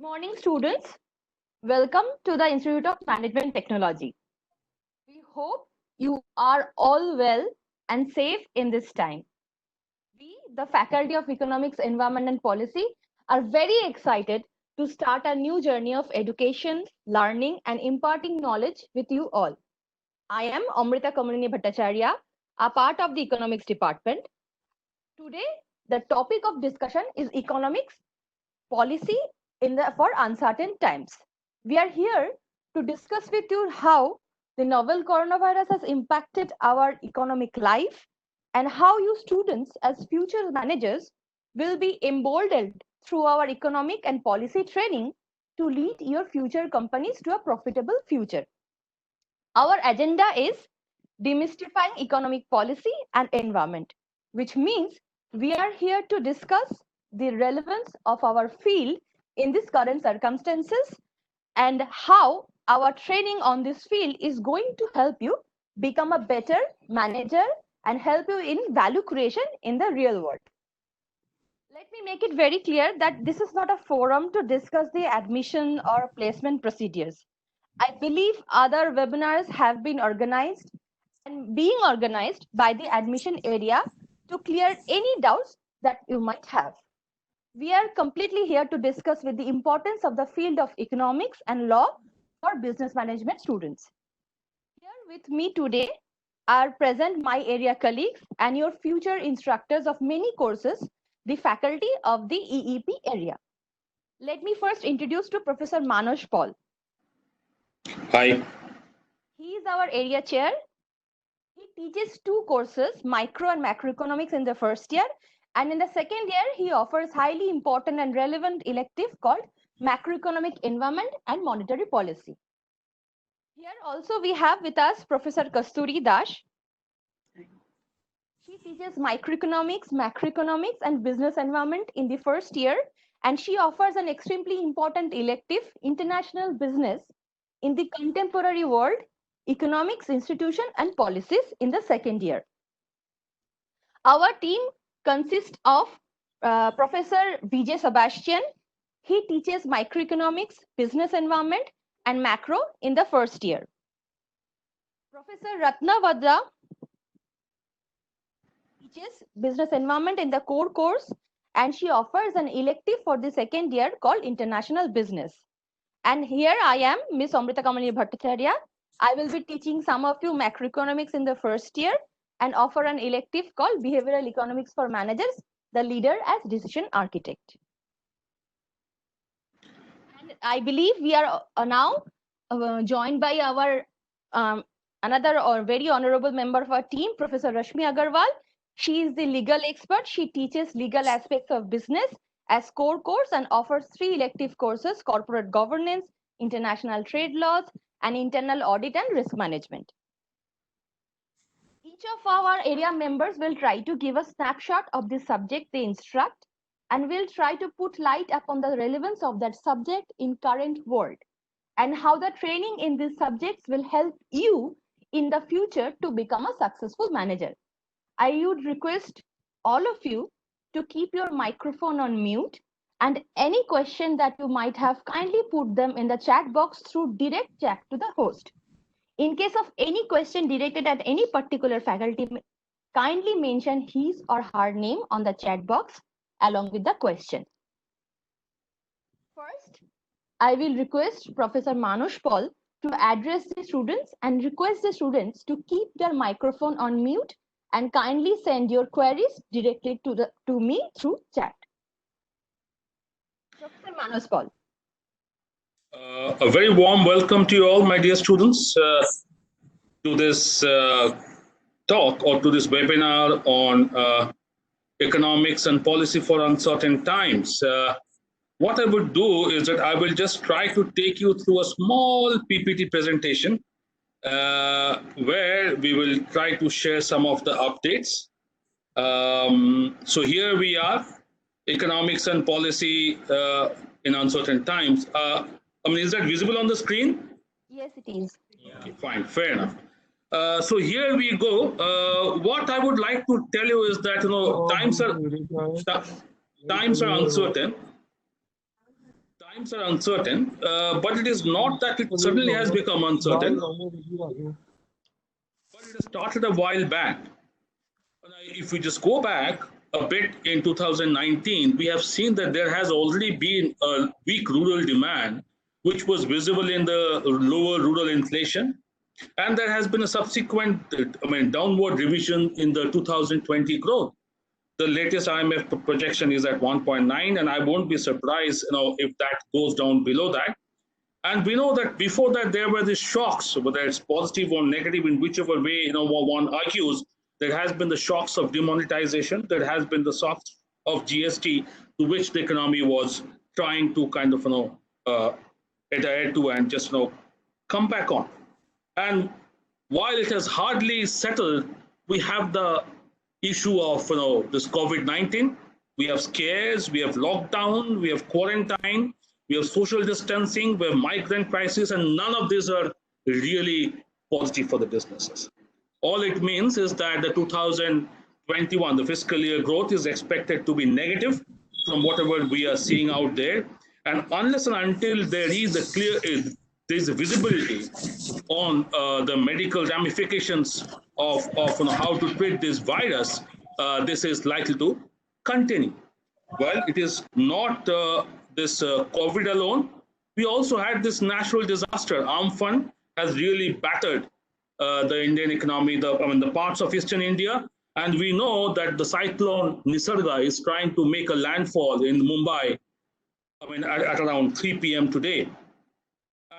morning, students. Welcome to the Institute of Management Technology. We hope you are all well and safe in this time. We, the Faculty of Economics, Environment and Policy, are very excited to start a new journey of education, learning and imparting knowledge with you all. I am Amrita Kamalini Bhattacharya, a part of the Economics Department. Today, the topic of discussion is economics policy for uncertain times. We are here to discuss with you how the novel coronavirus has impacted our economic life and how you students as future managers will be emboldened through our economic and policy training to lead your future companies to a profitable future. Our agenda is demystifying economic policy and environment, which means we are here to discuss the relevance of our field in these current circumstances and how our training on this field is going to help you become a better manager and help you in value creation in the real world. Let me make it very clear that this is not a forum to discuss the admission or placement procedures. I believe other webinars have been organized and being organized by the admission area to clear any doubts that you might have. We are completely here to discuss with the importance of the field of economics and law for business management students. Here with me today are present my area colleagues and your future instructors of many courses, the faculty of the EEP area. Let me first introduce to Professor Manoj Paul. Hi. He is our area chair. He teaches two courses, micro and macroeconomics in the first year. And in the second year, he offers highly important and relevant elective called macroeconomic environment and monetary policy. Here also we have with us Professor Kasturi Dash. She teaches microeconomics, macroeconomics and business environment in the first year. And she offers an extremely important elective international business in the contemporary world, economics, institution and policies in the second year. Our team consists of Professor Vijay Sebastian. He teaches microeconomics, business environment and macro in the first year. Professor Ratna Vadra teaches business environment in the core course and she offers an elective for the second year called international business. And here I am, Miss Amrita Kamalini Bhattacharya. I will be teaching some of you macroeconomics in the first year and offer an elective called behavioral economics for managers, the leader as decision architect. And I believe we are now joined by our another very honorable member of our team, Professor Rashmi Agarwal. She is the legal expert. She teaches legal aspects of business as core course and offers 3 elective courses, corporate governance, international trade laws, and internal audit and risk management. Each of our area members will try to give a snapshot of the subject they instruct and will try to put light upon the relevance of that subject in current world and how the training in these subjects will help you in the future to become a successful manager. I would request all of you to keep your microphone on mute and any question that you might have, kindly put them in the chat box through direct chat to the host. In case of any question directed at any particular faculty, kindly mention his or her name on the chat box along with the question. First, I will request Professor Manoj Paul to address the students and request the students to keep their microphone on mute and kindly send your queries directly to me through chat. Professor Manoj Paul. A very warm welcome to you all, my dear students, to this talk or to this webinar on economics and policy for uncertain times. What I would do is that I will just try to take you through a small PPT presentation where we will try to share some of the updates. So here we are, economics and policy in uncertain times. I mean, is that visible on the screen? Yes, it is. Okay, fine, fair enough. So here we go. What I would like to tell you is that times are uncertain. Times are uncertain, but it is not that it suddenly has become uncertain, but it has started a while back. If we just go back a bit in 2019, we have seen that there has already been a weak rural demand, which was visible in the lower rural inflation. And there has been a subsequent, downward revision in the 2020 growth. The latest IMF projection is at 1.9, and I won't be surprised, if that goes down below that. And we know that before that there were these shocks, whether it's positive or negative, in whichever way one argues. There has been the shocks of demonetization. There has been the shocks of GST, to which the economy was trying to kind of adhere to and just come back on. And while it has hardly settled, we have the issue of this COVID-19. We have scares, we have lockdown, we have quarantine, we have social distancing, we have migrant crisis, and none of these are really positive for the businesses. All it means is that the 2021, the fiscal year growth is expected to be negative from whatever we are seeing out there. And unless and until there is a clear, there is a visibility on the medical ramifications of how to treat this virus, this is likely to continue. Well, it is not this COVID alone. We also had this natural disaster. Amphan has really battered the Indian economy, the parts of Eastern India. And we know that the cyclone Nisarga is trying to make a landfall in Mumbai, at around 3 p.m. today.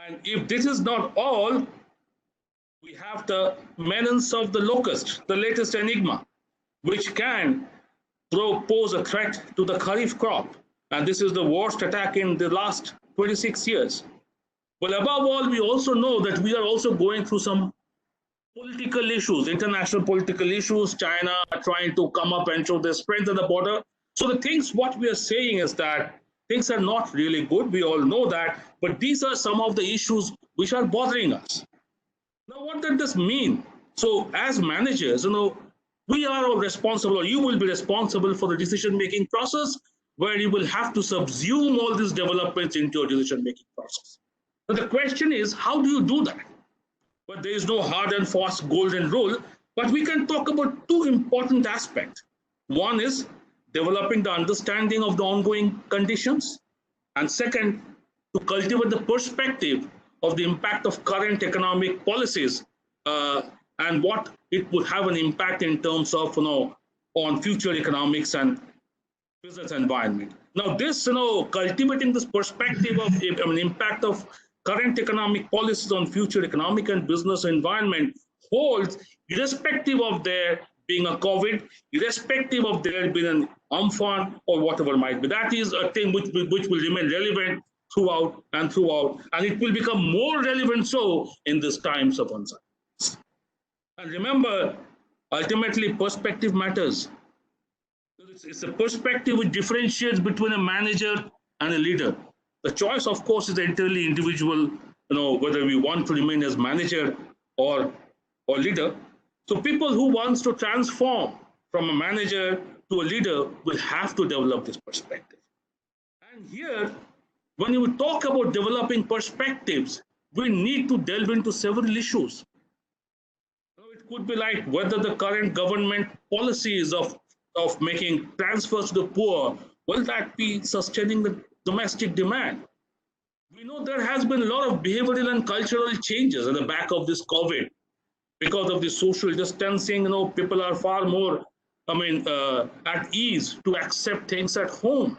And if this is not all, we have the menace of the locust, the latest enigma, which can pose a threat to the Kharif crop. And this is the worst attack in the last 26 years. Well, above all, we also know that we are also going through some political issues, international political issues. China are trying to come up and show their strength at the border. So what we are saying is that things are not really good. We all know that. But these are some of the issues which are bothering us. Now, what does this mean? So as managers, we are all responsible, or you will be responsible for the decision-making process, where you will have to subsume all these developments into your decision-making process. Now, the question is, how do you do that? But there is no hard and fast golden rule, but we can talk about two important aspects. One is developing the understanding of the ongoing conditions, and second, to cultivate the perspective of the impact of current economic policies and what it would have an impact in terms of on future economics and business environment. Now, this cultivating this perspective of impact of current economic policies on future economic and business environment holds irrespective of there being a COVID, irrespective of there being an Amphan or whatever might be. That is a thing which will remain relevant throughout, and it will become more relevant so in these times of uncertainty. And remember, ultimately, perspective matters. It's a perspective which differentiates between a manager and a leader. The choice, of course, is entirely individual, whether we want to remain as manager or leader. So people who wants to transform from a manager to a leader will have to develop this perspective. And here, when you talk about developing perspectives, we need to delve into several issues. It could be like whether the current government policies of making transfers to the poor, will that be sustaining the domestic demand? We know there has been a lot of behavioral and cultural changes at the back of this COVID. Because of the social distancing, people are far more, at ease to accept things at home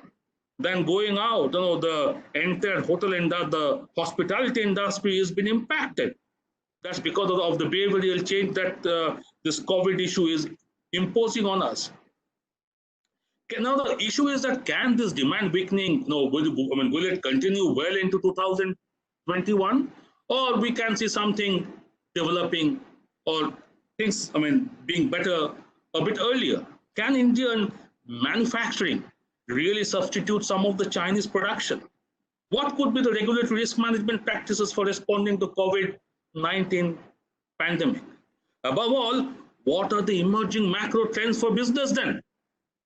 than going out. The entire the hospitality industry has been impacted. That's because of the behavioral change that this COVID issue is imposing on us. Now the issue is that can this demand weakening, will it continue well into 2021, or we can see something developing or things, being better a bit earlier? Can Indian manufacturing really substitute some of the Chinese production? What could be the regulatory risk management practices for responding to COVID-19 pandemic? Above all, what are the emerging macro trends for business then?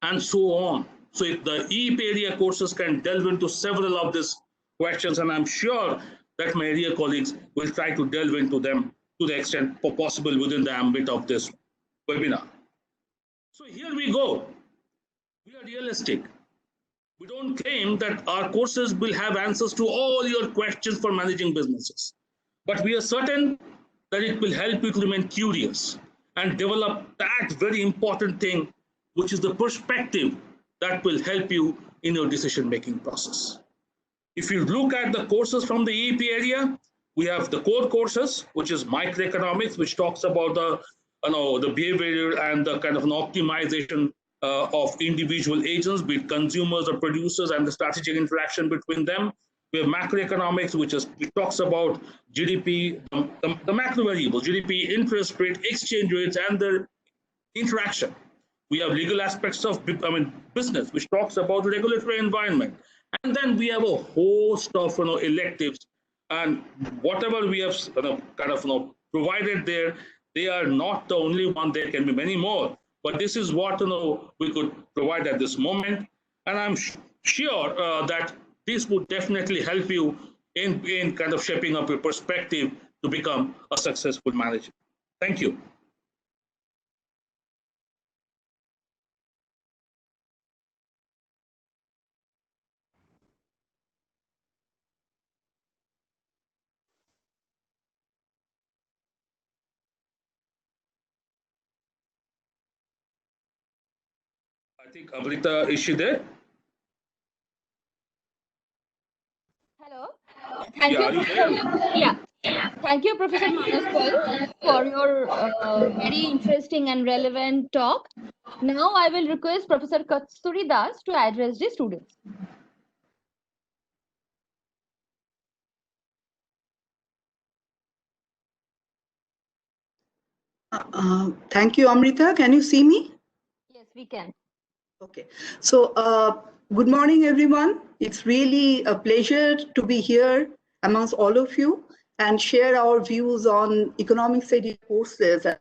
And so on. So if the EAP area courses can delve into several of these questions, and I'm sure that my area colleagues will try to delve into them to the extent possible within the ambit of this webinar. So here we go. We are realistic. We don't claim that our courses will have answers to all your questions for managing businesses, but we are certain that it will help you to remain curious and develop that very important thing, which is the perspective that will help you in your decision making process. If you look at the courses from the EEP area, we have the core courses, which is microeconomics, which talks about the behavior and the kind of an optimization of individual agents, be it consumers or producers, and the strategic interaction between them. We have macroeconomics, which talks about GDP, the macro variables, GDP, interest rate, exchange rates, and their interaction. We have legal aspects of business, which talks about the regulatory environment. And then we have a host of electives, and whatever we have provided there, they are not the only one. There can be many more, but this is what we could provide at this moment. And I'm sure that this would definitely help you in kind of shaping up your perspective to become a successful manager. Thank you. I think Amrita, is she there? Hello. Thank you. Yeah. Thank you, Professor Manas Paul, for your very interesting and relevant talk. Now I will request Professor Kasturi Das to address the students. Thank you, Amrita. Can you see me? Yes, we can. Okay. So, good morning, everyone. It's really a pleasure to be here amongst all of you and share our views on economic study courses. To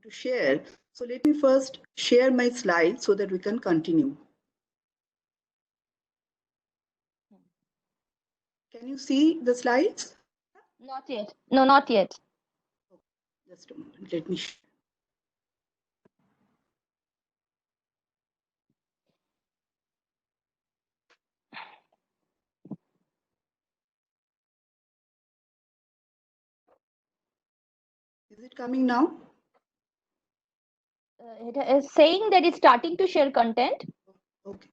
share. So let me first share my slides so that we can continue. Can you see the slides? Not yet. No, not yet. Just a moment. Let me share. Is it coming now? It is saying that it's starting to share content. Okay.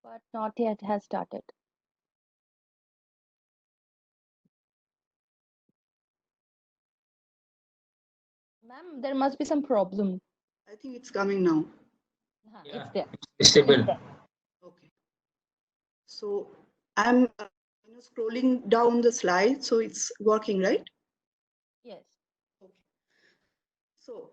But not yet has started. Ma'am, there must be some problem. I think it's coming now. It's there. It's stable. Okay. So I'm scrolling down the slide, so it's working, right? Yes. Okay. So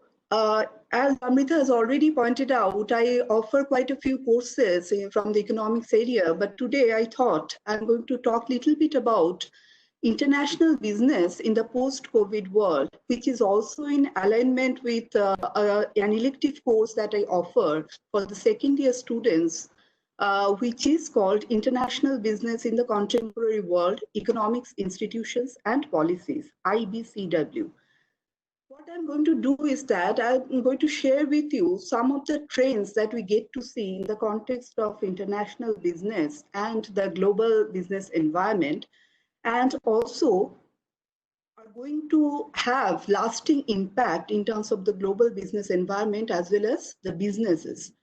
as Amrita has already pointed out, I offer quite a few courses from the economics area, but today I thought I'm going to talk a little bit about international business in the post-COVID world, which is also in alignment with an elective course that I offer for the second year students, which is called International Business in the Contemporary World, Economics, Institutions and Policies, IBCW. What I'm going to do is that I'm going to share with you some of the trends that we get to see in the context of international business and the global business environment, and also are going to have lasting impact in terms of the global business environment as well as the businesses.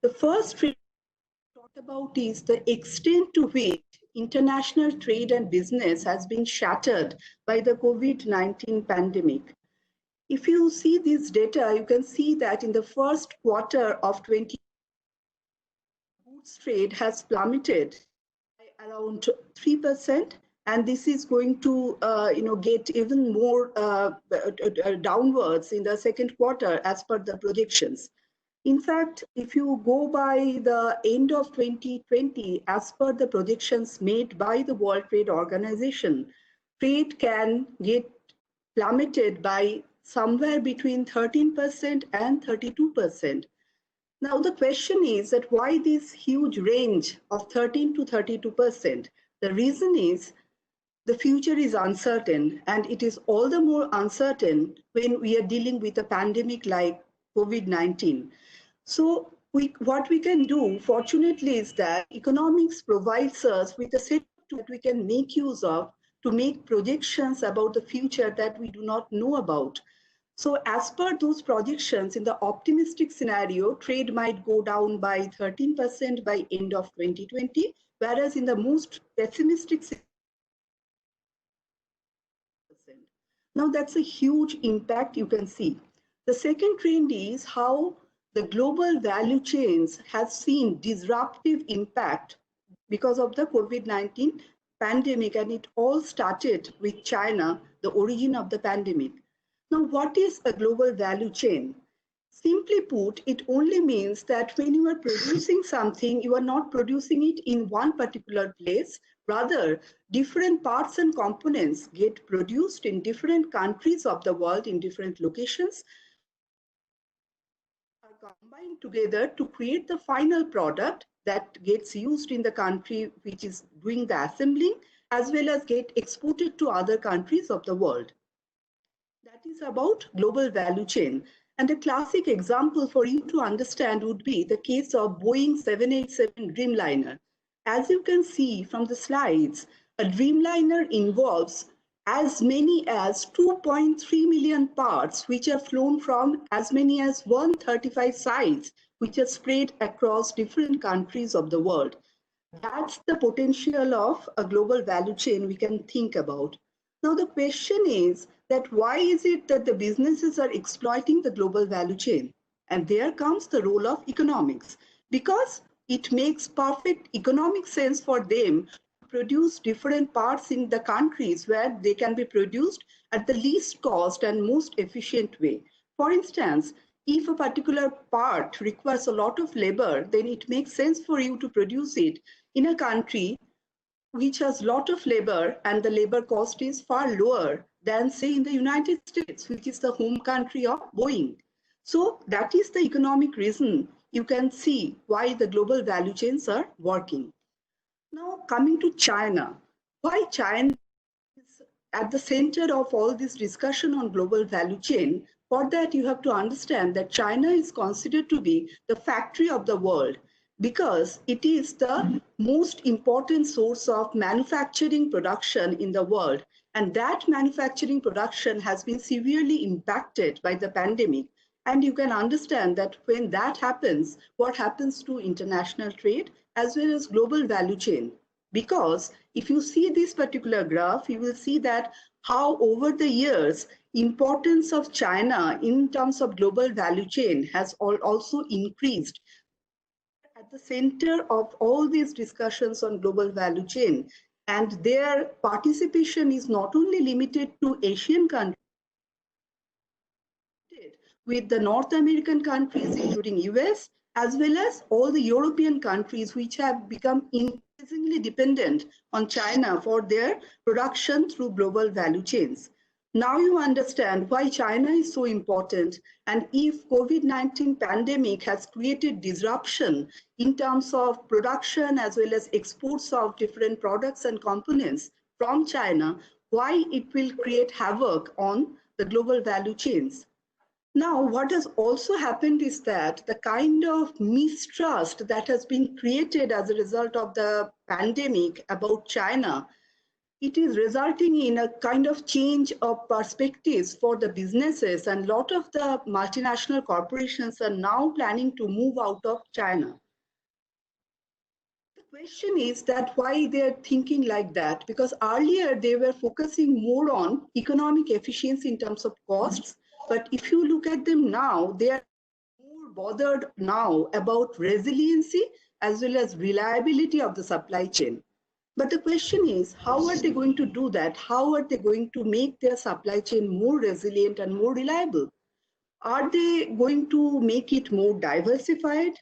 The first trend to talk about is the extent to which international trade and business has been shattered by the COVID-19 pandemic. If you see this data, you can see that in the first quarter of 2020, goods trade has plummeted by around 3%. And this is going to get even more downwards in the second quarter as per the projections. In fact, if you go by the end of 2020, as per the projections made by the World Trade Organization, trade can get plummeted by somewhere between 13% and 32%. Now, the question is that why this huge range of 13 to 32%? The reason is the future is uncertain, and it is all the more uncertain when we are dealing with a pandemic like COVID-19. So what we can do, fortunately, is that economics provides us with a set of tools that we can make use of to make projections about the future that we do not know about. So as per those projections, in the optimistic scenario, trade might go down by 13% by end of 2020, whereas in the most pessimistic scenario, now that's a huge impact you can see. The second trend is how the global value chains have seen disruptive impact because of the COVID-19 pandemic, and it all started with China, the origin of the pandemic. Now, what is a global value chain? Simply put, it only means that when you are producing something, you are not producing it in one particular place. Rather, different parts and components get produced in different countries of the world, in different locations, are combined together to create the final product that gets used in the country which is doing the assembling, as well as get exported to other countries of the world. That is about global value chain. And a classic example for you to understand would be the case of Boeing 787 Dreamliner. As you can see from the slides, a Dreamliner involves as many as 2.3 million parts, which are flown from as many as 135 sites, which are spread across different countries of the world. That's the potential of a global value chain we can think about. Now, the question is that why is it that the businesses are exploiting the global value chain? And there comes the role of economics, because it makes perfect economic sense for them to produce different parts in the countries where they can be produced at the least cost and most efficient way. For instance, if a particular part requires a lot of labor, then it makes sense for you to produce it in a country which has a lot of labor and the labor cost is far lower than, say, in the United States, which is the home country of Boeing. So that is the economic reason you can see why the global value chains are working. Now, coming to China, why China is at the center of all this discussion on global value chain? For that, you have to understand that China is considered to be the factory of the world, because it is the most important source of manufacturing production in the world. And that manufacturing production has been severely impacted by the pandemic. And you can understand that when that happens, what happens to international trade as well as global value chain. Because if you see this particular graph, you will see that how over the years, importance of China in terms of global value chain has also increased. At the center of all these discussions on global value chain, and their participation is not only limited to Asian countries, with the North American countries, including US, as well as all the European countries, which have become increasingly dependent on China for their production through global value chains. Now you understand why China is so important, and if COVID-19 pandemic has created disruption in terms of production as well as exports of different products and components from China, why it will create havoc on the global value chains. Now, what has also happened is that the kind of mistrust that has been created as a result of the pandemic about China, it is resulting in a kind of change of perspectives for the businesses, and a lot of the multinational corporations are now planning to move out of China. The question is that why they're thinking like that, because earlier they were focusing more on economic efficiency in terms of costs. But if you look at them now, they are more bothered now about resiliency as well as reliability of the supply chain. But the question is, how are they going to do that? How are they going to make their supply chain more resilient and more reliable? Are they going to make it more diversified?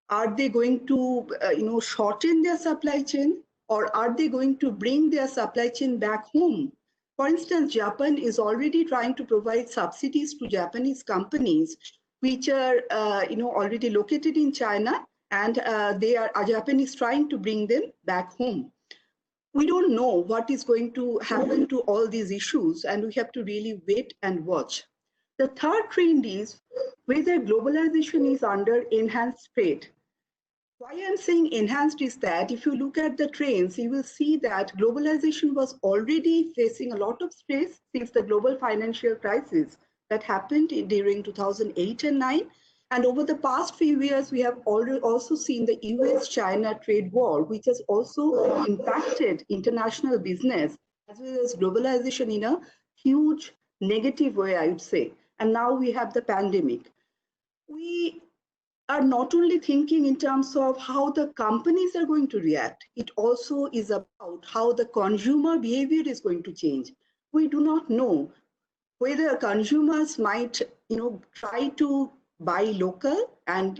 Are they going to shorten their supply chain? Or are they going to bring their supply chain back home? For instance, Japan is already trying to provide subsidies to Japanese companies which are already located in China, and Japan is trying to bring them back home. We don't know what is going to happen to all these issues, and we have to really wait and watch. The third trend is whether globalization is under enhanced threat. Why I'm saying enhanced is that if you look at the trends, you will see that globalization was already facing a lot of stress since the global financial crisis that happened during 2008 and 9. And over the past few years, we have already also seen the US-China trade war, which has also impacted international business as well as globalization in a huge negative way, I would say. And now we have the pandemic. We are not only thinking in terms of how the companies are going to react, it also is about how the consumer behavior is going to change. We do not know whether consumers might, try to buy local and,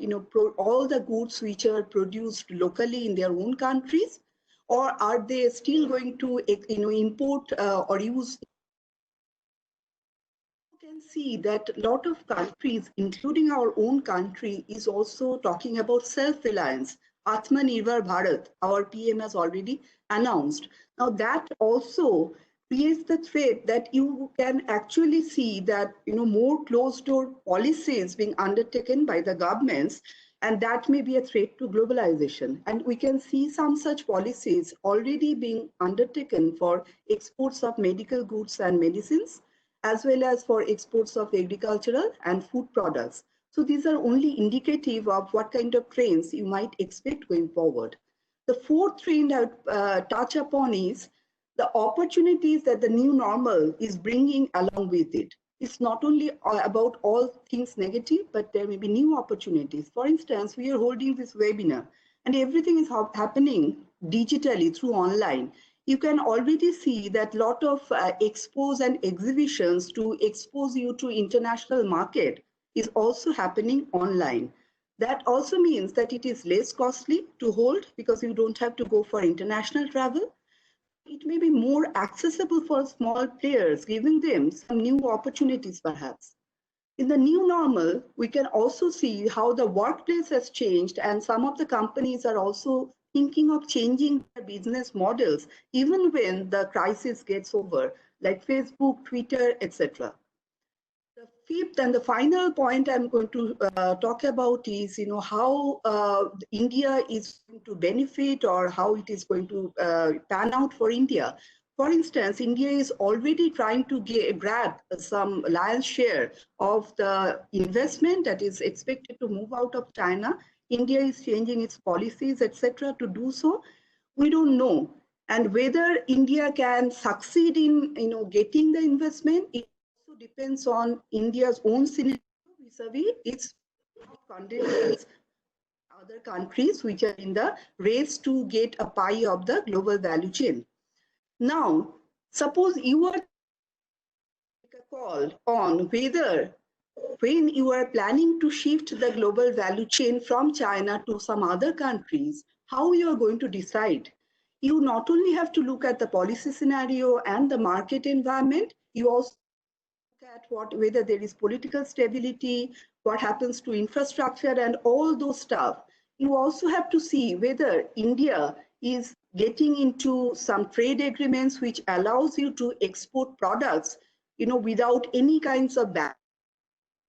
all the goods which are produced locally in their own countries, or are they still going to, import or use. You can see that a lot of countries, including our own country, is also talking about self-reliance. Atmanirbhar Bharat, our PM has already announced. Now that also creates the threat that you can actually see that more closed-door policies being undertaken by the governments, and that may be a threat to globalization. And we can see some such policies already being undertaken for exports of medical goods and medicines, as well as for exports of agricultural and food products. So these are only indicative of what kind of trends you might expect going forward. The fourth trend I would touch upon is the opportunities that the new normal is bringing along with it. It's not only about all things negative, but there may be new opportunities. For instance, we are holding this webinar and everything is happening digitally through online. You can already see that a lot of expos and exhibitions to expose you to international market is also happening online. That also means that it is less costly to hold because you don't have to go for international travel. It may be more accessible for small players, giving them some new opportunities perhaps. In the new normal, we can also see how the workplace has changed, and some of the companies are also thinking of changing their business models even when the crisis gets over, like Facebook, Twitter, etc. The fifth and the final point I'm going to talk about is, how India is going to benefit or how it is going to pan out for India. For instance, India is already trying to grab some lion's share of the investment that is expected to move out of China. India is changing its policies, etc., to do so. We don't know. And whether India can succeed in getting the investment, it also depends on India's own scenario vis-a-vis its contenders, other countries which are in the race to get a pie of the global value chain. Now, suppose you are take a call on whether when you are planning to shift the global value chain from China to some other countries, how you are going to decide. You not only have to look at the policy scenario and the market environment, you also look at whether there is political stability, what happens to infrastructure and all those stuff. You also have to see whether India is getting into some trade agreements which allows you to export products, without any kinds of ban.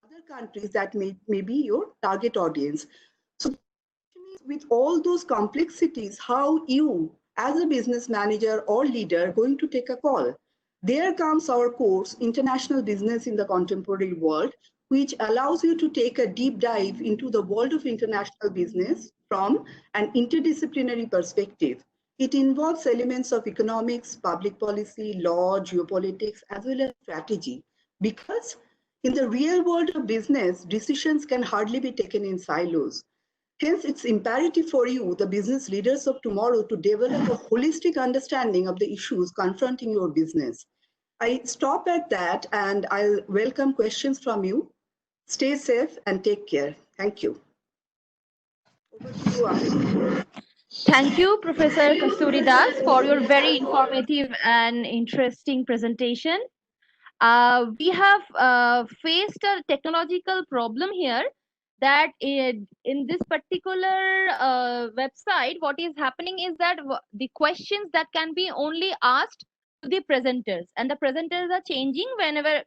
Other countries that may be your target audience. So with all those complexities, how you as a business manager or leader going to take a call. There comes our course, International Business in the Contemporary World, which allows you to take a deep dive into the world of international business from an interdisciplinary perspective. It involves elements of economics, public policy, law, geopolitics, as well as strategy. Because in the real world of business, decisions can hardly be taken in silos. Hence, it's imperative for you, the business leaders of tomorrow, to develop a holistic understanding of the issues confronting your business. I stop at that and I'll welcome questions from you. Stay safe and take care. Thank you. Over to you, Amit. Thank you, Professor Kasturi Das, for your very informative and interesting presentation. We have faced a technological problem here that in this particular website, what is happening is that the questions that can be only asked to the presenters, and the presenters are changing whenever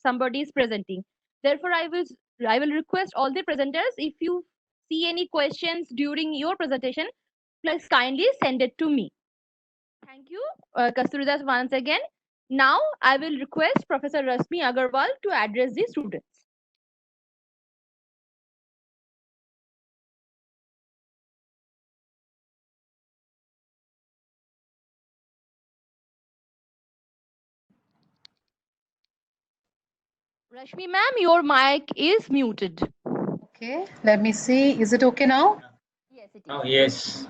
somebody is presenting. Therefore, I will request all the presenters, if you see any questions during your presentation, please kindly send it to me. Thank you, Kasturidas, once again. Now, I will request Professor Rashmi Agarwal to address the students. Rashmi ma'am, your mic is muted. Okay, let me see. Is it okay now? Yes, it is. Oh, yes.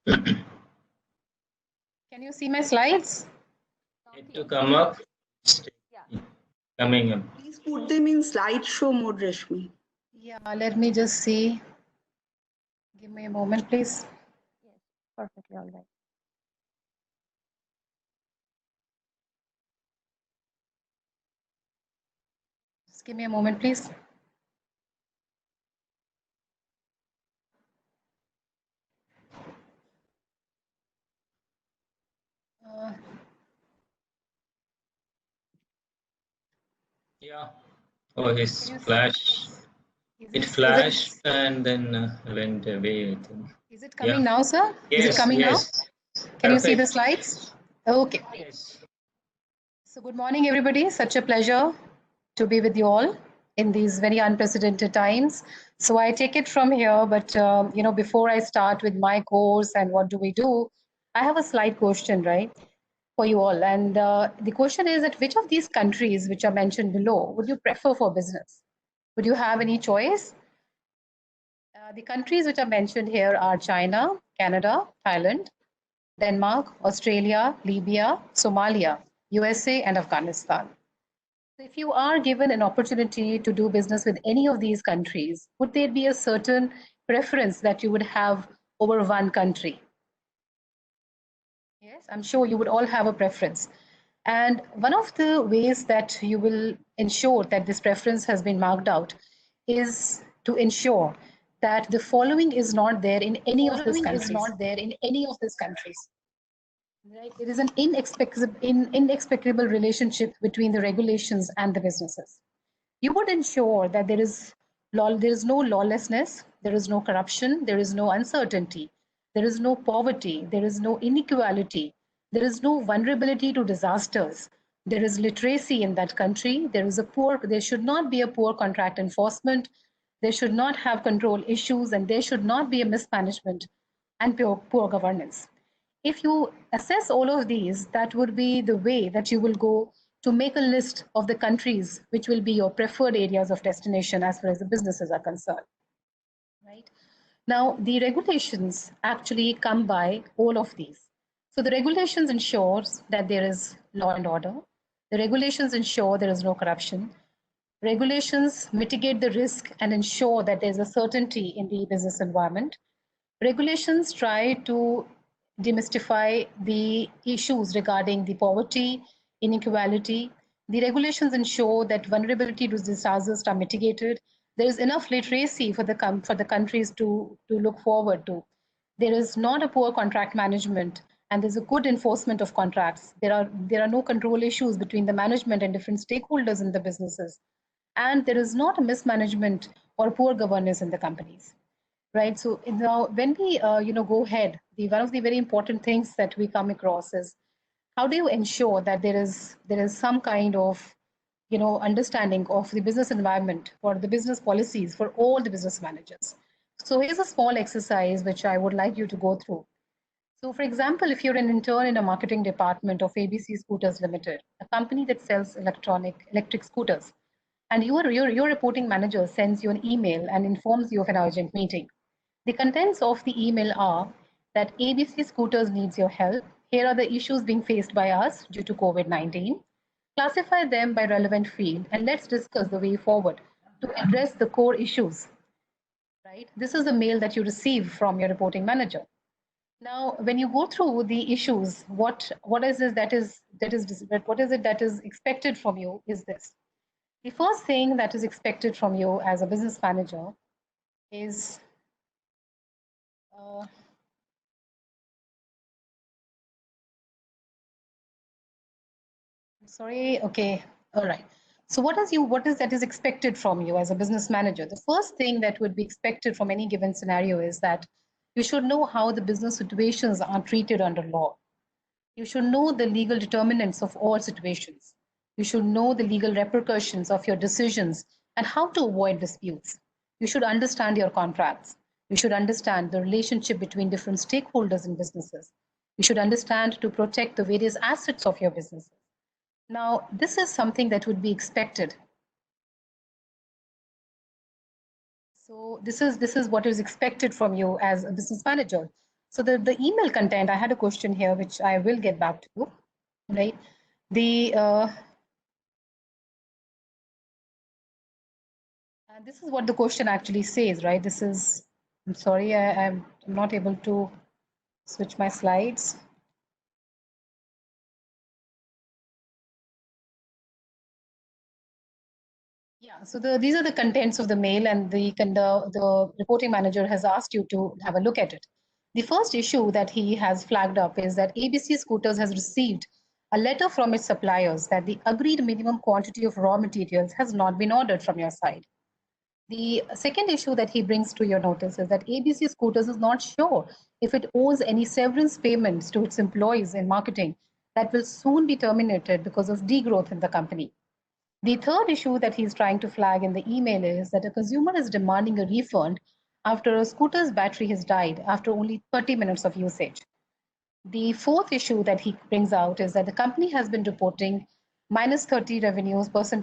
Can you see my slides? It to come up. Yeah. Coming up. Please put them in slideshow mode, Rashmi. Yeah, let me just see. Give me a moment, please. Yes, perfectly all right. Just give me a moment, please. Yeah. Oh, his Can you see? flash. It Is flashed and then went away, I think. is it coming Yeah. now, sir? Is it Yes, coming now? yes. Can you see the Perfect. slides? Okay. Yes. So good morning, everybody. Such a pleasure to be with you all in these very unprecedented times. So I take it from here, but before I start with my course and what do we do, I have a slight question, right, for you all. And the question is that which of these countries which are mentioned below would you prefer for business? Would you have any choice? The countries which are mentioned here are China, Canada, Thailand, Denmark, Australia, Libya, Somalia, USA, and Afghanistan. If you are given an opportunity to do business with any of these countries, would there be a certain preference that you would have over one country? Yes, I'm sure you would all have a preference. And one of the ways that you will ensure that this preference has been marked out is to ensure that the following is not there in any of these countries. Right? There is an inexplicable relationship between the regulations and the businesses. You would ensure that there is no lawlessness, there is no corruption, there is no uncertainty, there is no poverty, there is no inequality, there is no vulnerability to disasters. There is literacy in that country. There should not be a poor contract enforcement. They should not have control issues, and there should not be a mismanagement and poor governance. If you assess all of these, that would be the way that you will go to make a list of the countries which will be your preferred areas of destination as far as the businesses are concerned. Right? Now, the regulations actually come by all of these. So the regulations ensures that there is law and order. The regulations ensure there is no corruption. Regulations mitigate the risk and ensure that there's a certainty in the business environment. Regulations try to demystify the issues regarding the poverty, inequality. The regulations ensure that vulnerability to disasters are mitigated. There is enough literacy for the countries to look forward to. There is not a poor contract management, and there's a good enforcement of contracts. There are no control issues between the management and different stakeholders in the businesses, and there is not a mismanagement or poor governance in the companies. Right. So now, when we go ahead, one of the very important things that we come across is how do you ensure that there is some kind of understanding of the business environment or the business policies for all the business managers. So here's a small exercise which I would like you to go through. So, for example, if you're an intern in a marketing department of ABC Scooters Limited, a company that sells electric scooters, and your reporting manager sends you an email and informs you of an urgent meeting. The contents of the email are that ABC Scooters needs your help. Here are the issues being faced by us due to COVID-19. Classify them by relevant field and let's discuss the way forward to address the core issues. Right? This is the mail that you receive from your reporting manager. Now, when you go through the issues, what is it that is what is it that is expected from you is this. The first thing that is expected from you as a business manager is sorry, okay, all right. So what is that is expected from you as a business manager? The first thing that would be expected from any given scenario is that you should know how the business situations are treated under law. You should know the legal determinants of all situations. You should know the legal repercussions of your decisions and how to avoid disputes. You should understand your contracts. You should understand the relationship between different stakeholders in businesses. You should understand to protect the various assets of your businesses. Now, this is something that would be expected. So this is what is expected from you as a business manager. So the email content, I had a question here, which I will get back to you, right? And this is what the question actually says, right? This is, I'm sorry, I'm not able to switch my slides. Yeah, so these are the contents of the mail, and the reporting manager has asked you to have a look at it. The first issue that he has flagged up is that ABC Scooters has received a letter from its suppliers that the agreed minimum quantity of raw materials has not been ordered from your side. The second issue that he brings to your notice is that ABC Scooters is not sure if it owes any severance payments to its employees in marketing that will soon be terminated because of degrowth in the company. The third issue that he's trying to flag in the email is that a consumer is demanding a refund after a scooter's battery has died after only 30 minutes of usage. The fourth issue that he brings out is that the company has been reporting minus 30%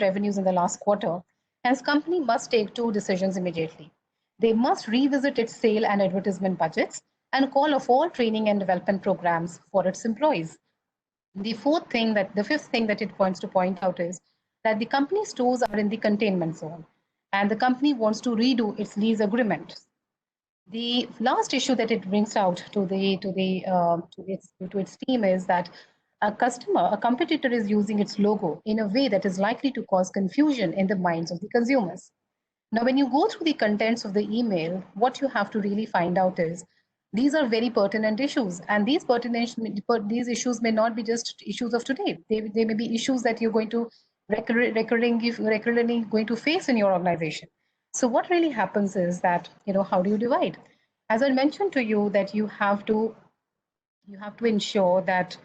revenues in the last quarter. Hence, company must take two decisions immediately. They must revisit its sale and advertisement budgets and call off all training and development programs for its employees. The fifth thing that it points to point out is that the company stores are in the containment zone, and the company wants to redo its lease agreement. The last issue that it brings out to its team is that a competitor is using its logo in a way that is likely to cause confusion in the minds of the consumers. Now, when you go through the contents of the email, what you have to really find out is these are very pertinent issues, and these issues may not be just issues of today. They may be issues that you're going to regularly going to face in your organization. So what really happens is that, how do you divide? As I mentioned to you, that you have to ensure that,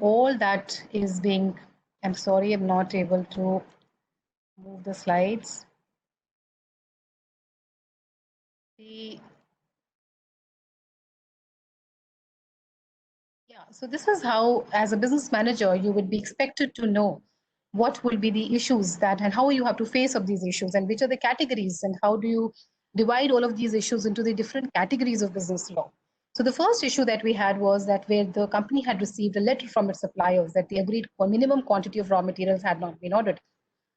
all that is being, I'm sorry, I'm not able to move the slides. So this is how, as a business manager, you would be expected to know what will be the issues that and how you have to face up these issues and which are the categories and how do you divide all of these issues into the different categories of business law. So the first issue that we had was that where the company had received a letter from its suppliers that the agreed minimum quantity of raw materials had not been ordered.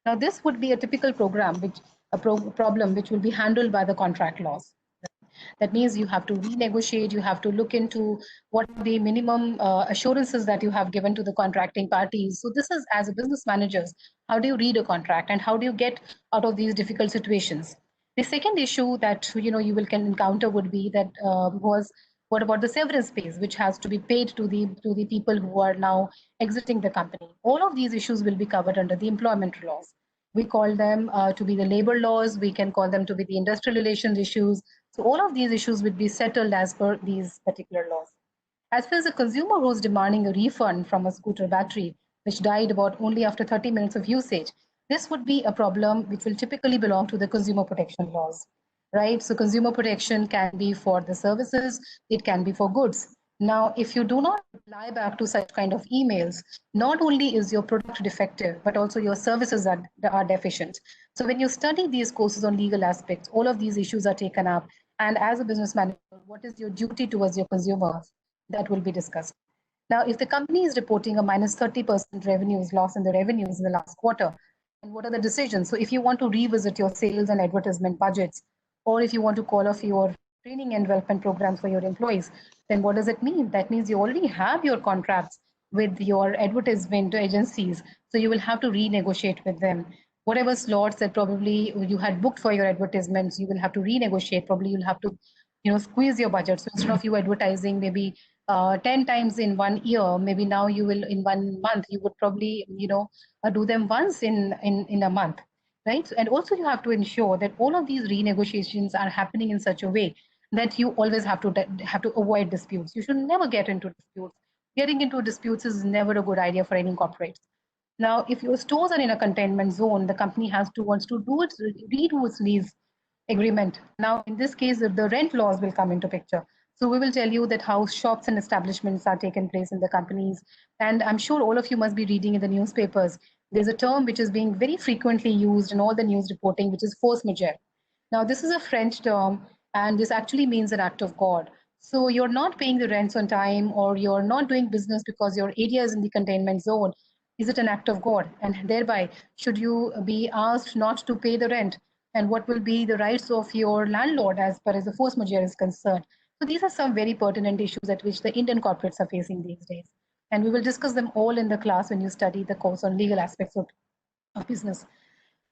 Now this would be a typical problem which will be handled by the contract laws. That means you have to renegotiate, you have to look into what are the minimum assurances that you have given to the contracting parties. So this is, as a business managers, how do you read a contract and how do you get out of these difficult situations? The second issue that you will can encounter would be that was what about the severance pays, which has to be paid to the people who are now exiting the company. All of these issues will be covered under the employment laws. We call them to be the labor laws. We can call them to be the industrial relations issues. So all of these issues would be settled as per these particular laws. As far as a consumer who is demanding a refund from a scooter battery, which died about only after 30 minutes of usage, this would be a problem which will typically belong to the consumer protection laws, right? So consumer protection can be for the services, it can be for goods. Now, if you do not reply back to such kind of emails, not only is your product defective, but also your services are deficient. So when you study these courses on legal aspects, all of these issues are taken up. And as a business manager, what is your duty towards your consumers? That will be discussed. Now, if the company is reporting a minus 30% revenues loss in the revenues in the last quarter, and what are the decisions? So if you want to revisit your sales and advertisement budgets, or if you want to call off your training and development programs for your employees, then what does it mean? That means you already have your contracts with your advertisement agencies, so you will have to renegotiate with them. Whatever slots that probably you had booked for your advertisements, you will have to renegotiate. Probably you'll have to, squeeze your budget. So instead of you advertising maybe 10 times in 1 year, maybe now you will in 1 month, you would probably, do them once in a month, right? And also you have to ensure that all of these renegotiations are happening in such a way that you always have to avoid disputes. You should never get into disputes. Getting into disputes is never a good idea for any corporate. Now, if your stores are in a containment zone, the company wants to redo its lease agreement. Now, in this case, the rent laws will come into picture. So we will tell you that how shops and establishments are taking place in the companies. And I'm sure all of you must be reading in the newspapers. There's a term which is being very frequently used in all the news reporting, which is force majeure. Now, this is a French term, and this actually means an act of God. So you're not paying the rents on time, or you're not doing business because your area is in the containment zone. Is it an act of God? And thereby, should you be asked not to pay the rent? And what will be the rights of your landlord as far as the force majeure is concerned? So these are some very pertinent issues at which the Indian corporates are facing these days. And we will discuss them all in the class when you study the course on legal aspects of business.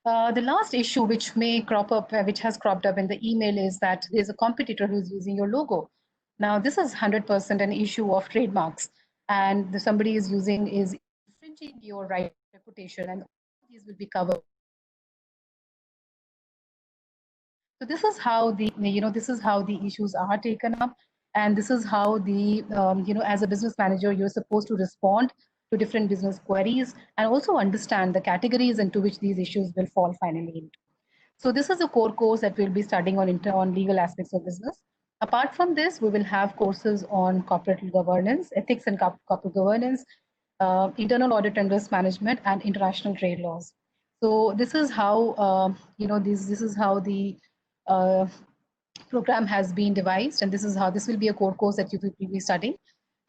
The last issue which may crop up, which has cropped up in the email, is that there's a competitor who's using your logo. Now, this is 100% an issue of trademarks, and somebody is infringing your right reputation, and these will be covered. So this is how the issues are taken up, and this is how as a business manager, you're supposed to respond to different business queries and also understand the categories into which these issues will fall finally into. So this is a core course that we'll be studying on legal aspects of business. Apart from this, we will have courses on corporate governance, ethics and corporate governance, internal audit and risk management, and international trade laws. So this is how this is how the program has been devised, and this will be a core course that you will be studying.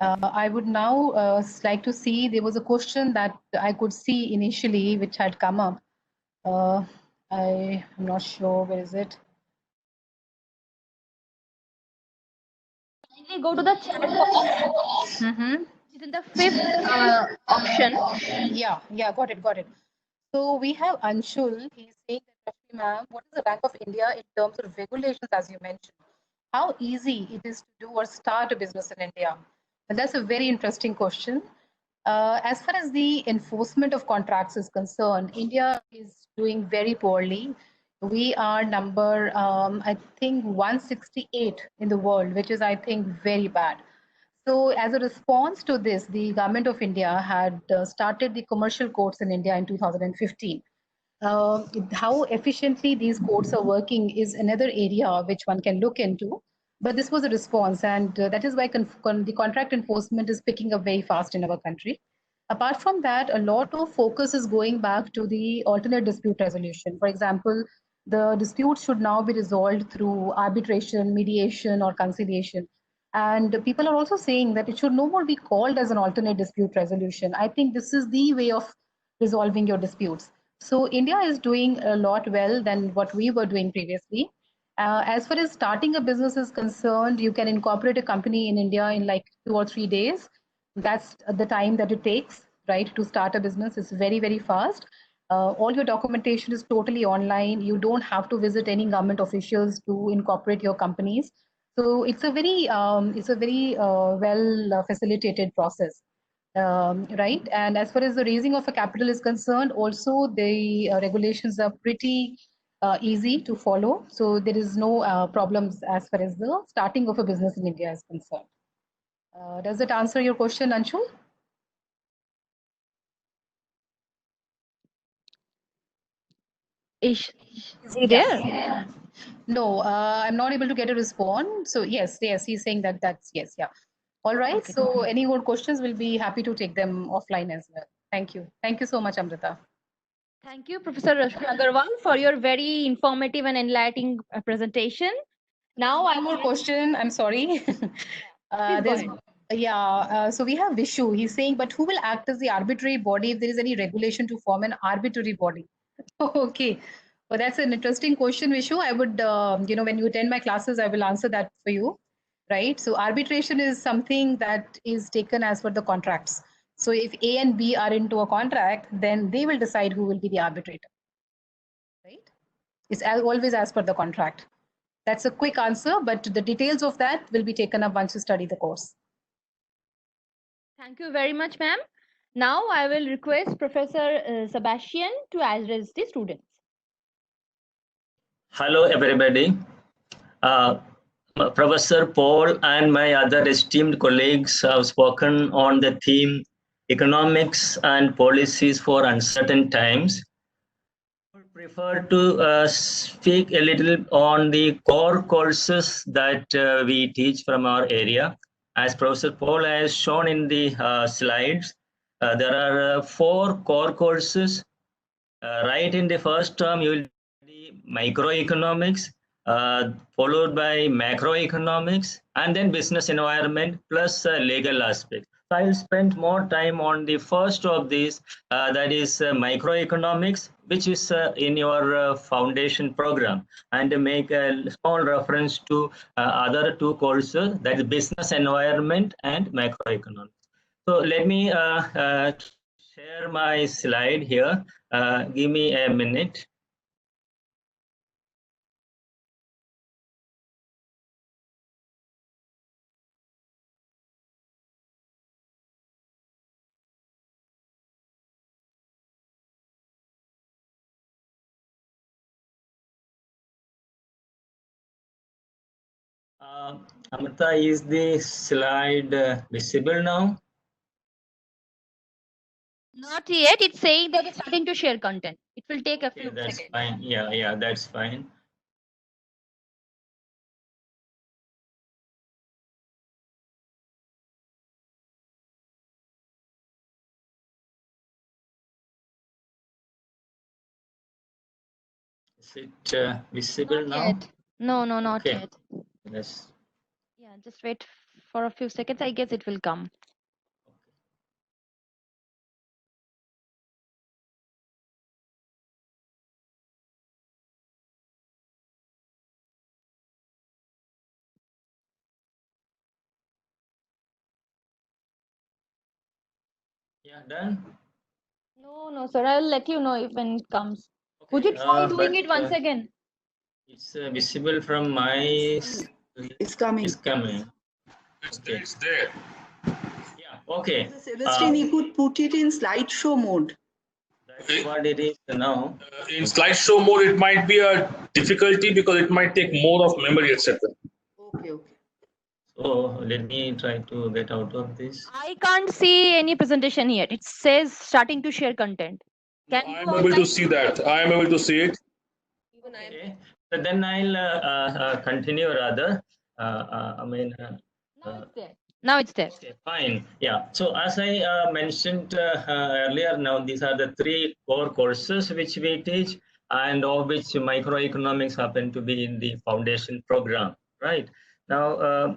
I would now like to see, there was a question that I could see initially which had come up. I'm not sure, where is it? Kindly go to the chat box. It's in the fifth option. Yeah, got it. So we have Anshul. He's saying that, Rashmi ma'am, what is the Bank of India in terms of regulations, as you mentioned? How easy it is to do or start a business in India? And that's a very interesting question. As far as the enforcement of contracts is concerned, India is doing very poorly. We are number, I think, 168 in the world, which is, I think, very bad. So as a response to this, the government of India had started the commercial courts in India in 2015. How efficiently these courts are working is another area which one can look into. But this was a response, and that is why the contract enforcement is picking up very fast in our country. Apart from that, a lot of focus is going back to the alternate dispute resolution. For example, the dispute should now be resolved through arbitration, mediation, or conciliation. And people are also saying that it should no more be called as an alternate dispute resolution. I think this is the way of resolving your disputes. So India is doing a lot well than what we were doing previously. As far as starting a business is concerned, you can incorporate a company in India in like 2 or 3 days. That's the time that it takes, right, to start a business. It's very, very fast. All your documentation is totally online. You don't have to visit any government officials to incorporate your companies. So it's a very well facilitated process, right? And as far as the raising of a capital is concerned, also the regulations are pretty easy to follow. So there is no problems as far as the starting of a business in India is concerned. Does that answer your question, Anshul? Is he there? No, I'm not able to get a response. So yes, he's saying that's yes, yeah. All right. Okay. So any more questions, we'll be happy to take them offline as well. Thank you. Thank you so much, Amrita. Thank you, Professor Rashmi Agarwal, for your very informative and enlightening presentation. Now One more question. I'm sorry. Please go ahead. So we have Vishu. He's saying, but who will act as the arbitrary body if there is any regulation to form an arbitrary body? Okay. Well, that's an interesting question, Vishu. I would, when you attend my classes, I will answer that for you, right? So arbitration is something that is taken as per the contracts. So if A and B are into a contract, then they will decide who will be the arbitrator, right? It's always as per the contract. That's a quick answer, but the details of that will be taken up once you study the course. Thank you very much, ma'am. Now I will request Professor Sebastian to address the students. Hello, everybody. Uh, Professor Paul and my other esteemed colleagues have spoken on the theme economics and policies for uncertain times. I would prefer to speak a little on the core courses that we teach from our area. As Professor Paul has shown in the slides, there are 4 core courses. Right in the first term, you will study microeconomics, followed by macroeconomics, and then business environment plus legal aspects. So I will spend more time on the first of these, that is microeconomics, which is in your foundation program, and make a small reference to other 2 courses, that is business environment and macroeconomics. So let me share my slide here. Give me a minute. Amrita, is the slide visible now? Not yet. It's saying that it's starting to share content. It will take a few That's seconds. fine. Yeah, that's fine. Is it visible Not now? yet. No, not Okay. yet. Yes. Yeah, just wait for a few seconds. I guess it will come. Yeah, done. No, sir. I will let you know if when it comes. Okay. Would you try doing But it once again? it's visible from my. It's coming. It's coming. Okay. It's there. Yeah. Okay. Sebastian, you could put it in slideshow mode. That's what it is now. In slideshow mode, it might be a difficulty because it might take more of memory, etc. Okay. So let me try to get out of this. I can't see any presentation yet. It says starting to share content. No, Can I you am able to see that. I am able to see it. Okay. So then I'll continue rather. Now it's there. Now it's there. Okay, fine. Yeah. So as I mentioned earlier, now these are the 3 core courses which we teach, and of which microeconomics happen to be in the foundation program. Right. Now,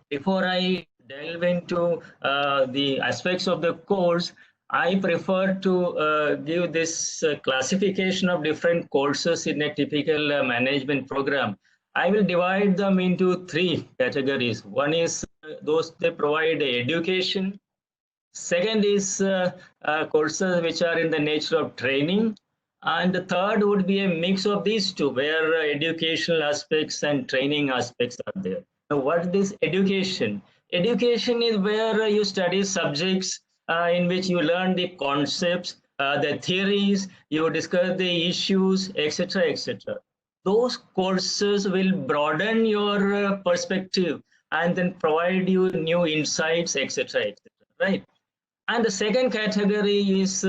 before I delve into the aspects of the course, I prefer to give this classification of different courses in a typical management program. I will divide them into 3 categories. One is those they provide education. Second is courses which are in the nature of training. And the third would be a mix of these 2, where educational aspects and training aspects are there. Now, what is education? Education is where you study subjects in which you learn the concepts, the theories, you discuss the issues, etc., etc. Those courses will broaden your perspective and then provide you new insights, etc., etc. Right? And the second category is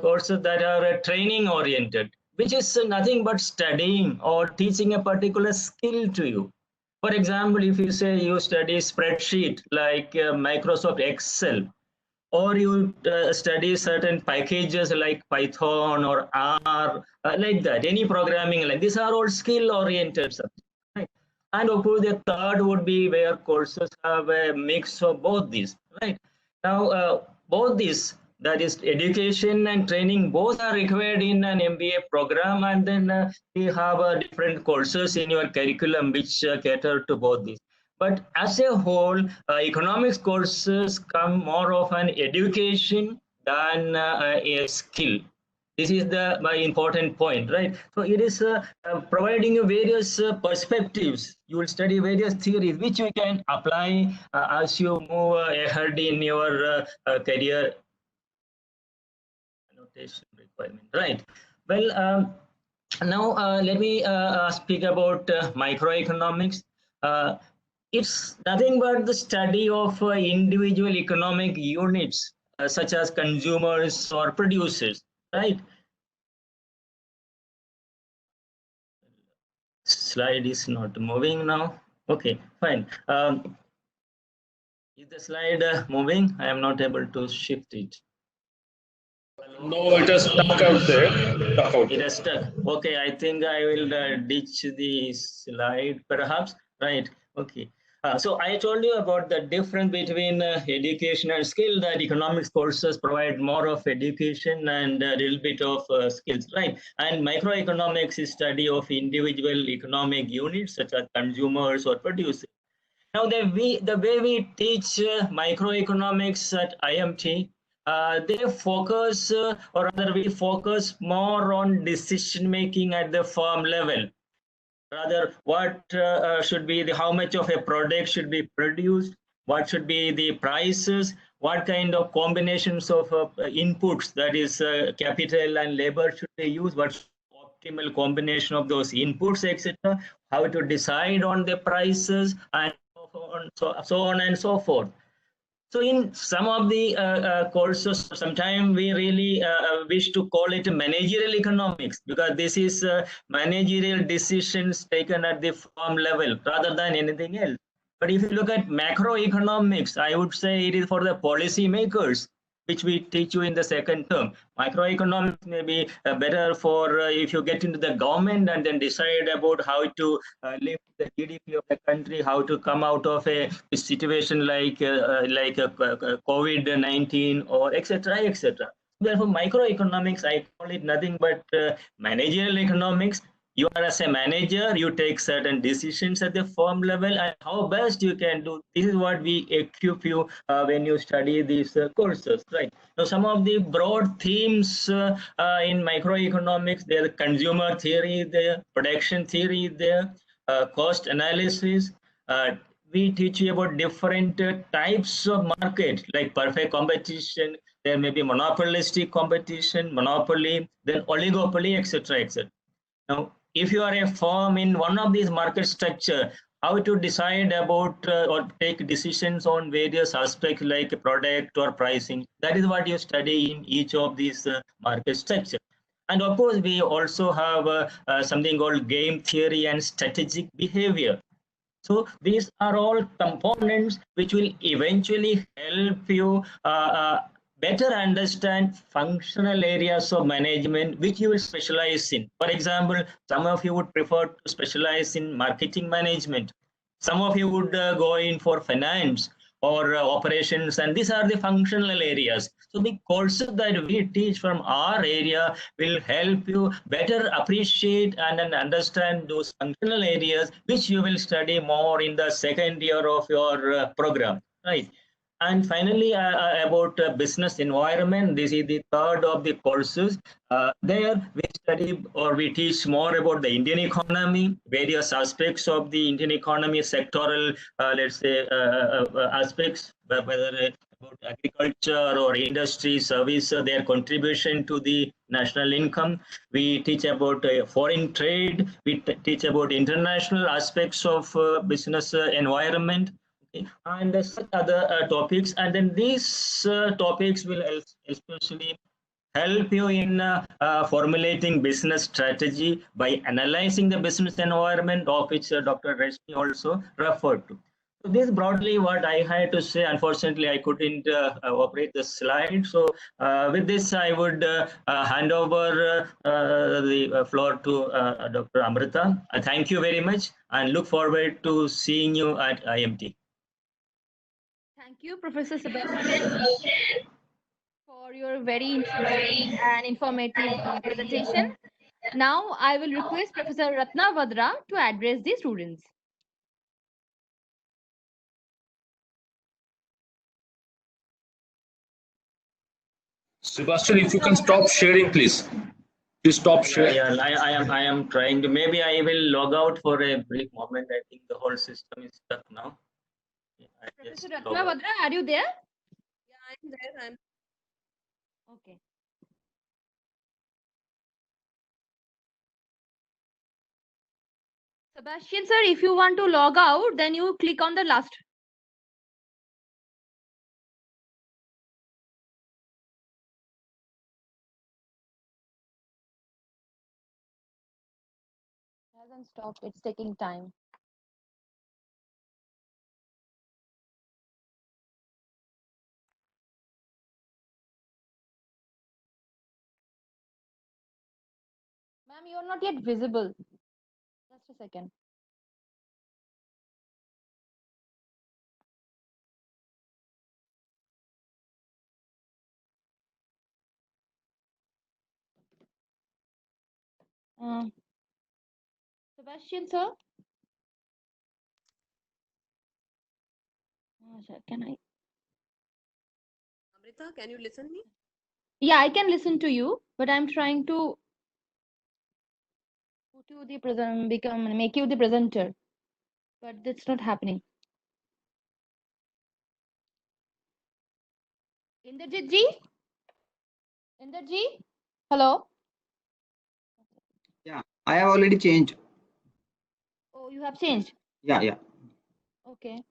courses that are training oriented, which is nothing but studying or teaching a particular skill to you. For example, if you say you study spreadsheet like Microsoft Excel, or you study certain packages like Python or R, like that, any programming, like these are all skill oriented subjects. Right? And of course, the third would be where courses have a mix of both these. Right? Now, both these that is education and training both are required in an MBA program, and then we have different courses in your curriculum which cater to both these. But as a whole, economics courses come more of an education than a skill. This is the my important point, right? So it is providing you various perspectives. You will study various theories which you can apply as you move ahead in your career. Annotation requirement, right? Well, now let me speak about microeconomics. It's nothing but the study of individual economic units such as consumers or producers, right? Slide is not moving now. Okay, fine. Is the slide moving? I am not able to shift it. No, it is stuck out there. Stuck out It there. has stuck. Okay, I think I will ditch the slide perhaps. Right. Okay. So I told you about the difference between education and skill, that economics courses provide more of education and a little bit of skills, right? And microeconomics is study of individual economic units such as consumers or producers. Now, the way we teach microeconomics at IMT, they focus, or rather, we focus more on decision making at the firm level. Rather, what should be how much of a product should be produced, what should be the prices, what kind of combinations of inputs, that is capital and labor, should they use, what optimal combination of those inputs, etc., how to decide on the prices, and so on and so forth. So in some of the courses, sometimes we really wish to call it managerial economics, because this is managerial decisions taken at the firm level rather than anything else. But if you look at macroeconomics, I would say it is for the policy makers, which we teach you in the second term. Microeconomics may be better for if you get into the government and then decide about how to lift the GDP of the country, how to come out of a situation like COVID-19 or etc. etc. Therefore, microeconomics, I call it nothing but managerial economics. You are as a manager, you take certain decisions at the firm level, and how best you can do. This is what we equip you when you study these courses, right? Now, some of the broad themes in microeconomics, there consumer theory, there production theory, there cost analysis. We teach you about different types of market, like perfect competition. There may be monopolistic competition, monopoly, then oligopoly, etc., etc. Now, if you are a firm in one of these market structure, how to decide about or take decisions on various aspects like product or pricing, that is what you study in each of these market structure. And of course, we also have something called game theory and strategic behavior. So these are all components which will eventually help you better understand functional areas of management which you will specialize in. For example, some of you would prefer to specialize in marketing management. Some of you would go in for finance or operations, and these are the functional areas. So the courses that we teach from our area will help you better appreciate and understand those functional areas which you will study more in the second year of your program, right? And finally, about business environment, this is the third of the courses. There we study or we teach more about the Indian economy, various aspects of the Indian economy, sectoral, let's say, aspects, whether about agriculture or industry, service, their contribution to the national income. We teach about foreign trade. We teach about international aspects of business environment, and such other topics. And then these topics will especially help you in formulating business strategy by analyzing the business environment, of which Dr. Rashmi also referred to. So this is broadly what I had to say. Unfortunately, I couldn't operate the slide. So with this, I would hand over the floor to Dr. Amrita. Thank you very much and look forward to seeing you at IMT. Thank you, Professor Sebastian, for your your very interesting and informative presentation. Now I will request Professor Ratna Vadra to address the students. Sebastian, if you can stop sharing, please. Please stop sharing. Yeah, I am trying to. Maybe I will log out for a brief moment. I think the whole system is stuck now. I Professor just Ratna log out. Vadra, are you there? Yeah, I'm there. Okay. Sebastian sir, if you want to log out, then you click on the last. It hasn't stopped. It's taking time. Ma'am, you are not yet visible. Just a second. Sebastian sir? Can I? Amrita, can you listen me? Yeah, I can listen to you, but I'm trying to put you the present, make you the presenter, but that's not happening. Inderjit ji? Inderjit ji? Hello? Yeah, I have already changed. Oh, you have changed. Yeah. Okay.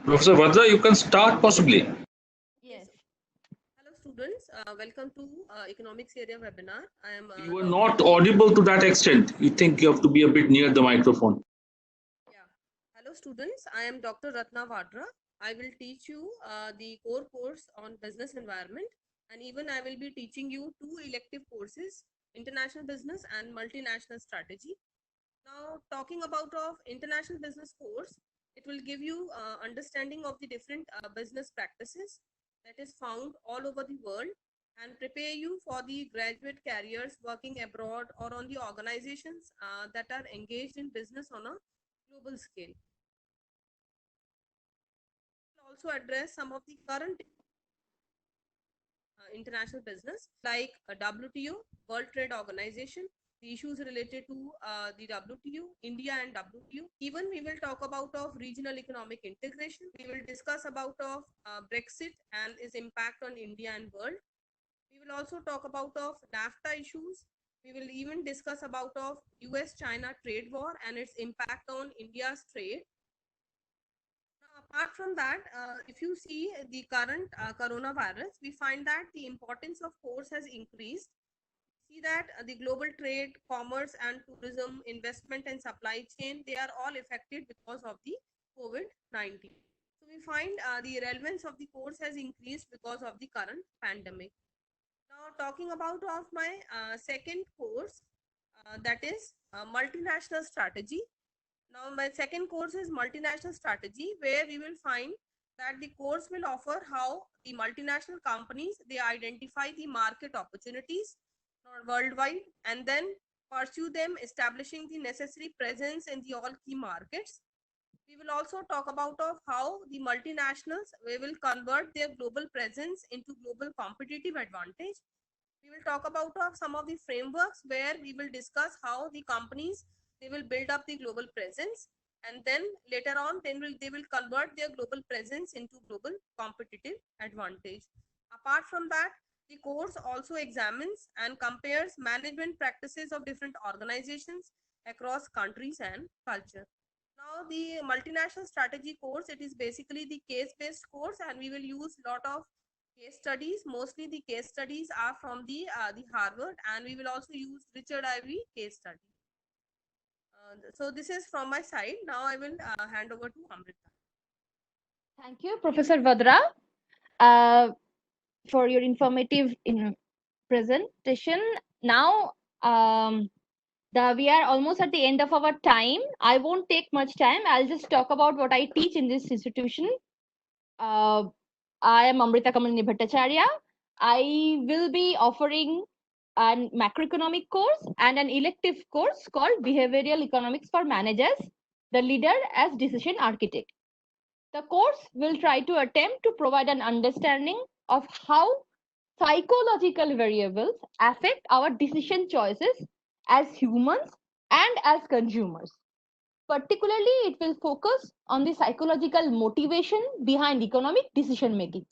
Professor Vadra, you can start possibly. Yes. Hello, students. Welcome to Economics Area webinar. I am. You are not audible to that extent. You think you have to be a bit near the microphone. Yeah. Hello, students. I am Dr. Ratna Vadra. I will teach you the core course on business environment, and even I will be teaching you two elective courses: international business and multinational strategy. Now, talking about of international business course, it will give you understanding of the different business practices that is found all over the world and prepare you for the graduate careers working abroad or on the organizations that are engaged in business on a global scale. We'll also address some of the current international business like WTO, World Trade Organization, the issues related to the WTO, India and WTO. Even we will talk about of regional economic integration. We will discuss about of Brexit and its impact on India and world. We will also talk about of NAFTA issues. We will even discuss about of US-China trade war and its impact on India's trade. Apart from that, if you see the current coronavirus, we find that the importance of course has increased. See that the global trade, commerce and tourism, investment and supply chain, they are all affected because of the COVID-19. So we find the relevance of the course has increased because of the current pandemic. Now talking about of my second course, that is multinational strategy. Now, my second course is multinational strategy, where we will find that the course will offer how the multinational companies, they identify the market opportunities worldwide and then pursue them, establishing the necessary presence in the all key markets. We will also talk about of how the multinationals will convert their global presence into global competitive advantage. We will talk about of some of the frameworks where we will discuss how the companies, they will build up the global presence and then later on they will convert their global presence into global competitive advantage. Apart from that, the course also examines and compares management practices of different organizations across countries and culture. Now the multinational strategy course, it is basically the case based course and we will use lot of case studies. Mostly the case studies are from the Harvard, and we will also use Richard Ivey case study. So this is from my side. Now I will hand over to Amrita. Thank you, Professor Vadra, for your informative presentation. Now, We are almost at the end of our time. I won't take much time. I'll just talk about what I teach in this institution. I am Amrita Kamalini Bhattacharya. I will be offering an macroeconomic course and an elective course called Behavioral Economics for Managers, the leader as decision architect. The course will try to attempt to provide an understanding of how psychological variables affect our decision choices as humans and as consumers. Particularly, it will focus on the psychological motivation behind economic decision making.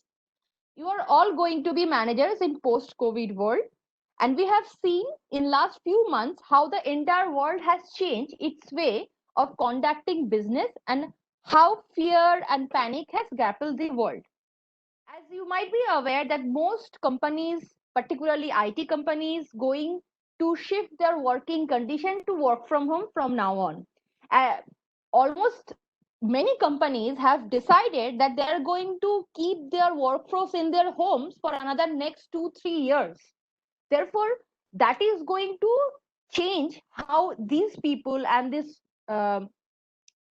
You are all going to be managers in post-COVID world, and we have seen in last few months how the entire world has changed its way of conducting business and how fear and panic has grappled the world. As you might be aware that most companies, particularly IT companies, going to shift their working condition to work from home from now on. Almost many companies have decided that they are going to keep their workforce in their homes for another next 2-3 years. Therefore, that is going to change how these people and these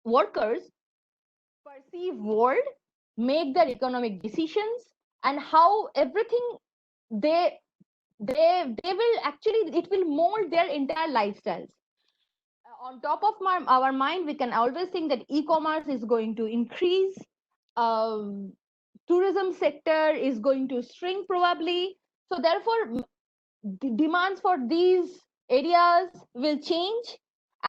workers perceive world, make their economic decisions, and how everything they will actually, it will mold their entire lifestyles. On top of our mind, we can always think that e-commerce is going to increase, tourism sector is going to shrink probably. So therefore, the demands for these areas will change,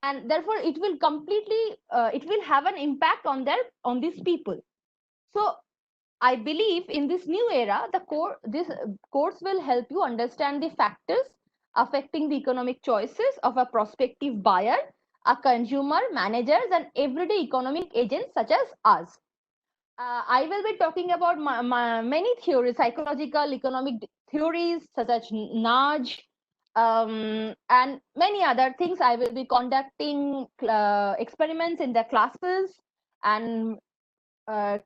and therefore it will completely it will have an impact on these people. So I believe in this new era, this course will help you understand the factors affecting the economic choices of a prospective buyer, a consumer, managers, and everyday economic agents such as us. I will be talking about many theories, psychological, economic theories such as nudge, and many other things. I will be conducting experiments in the classes and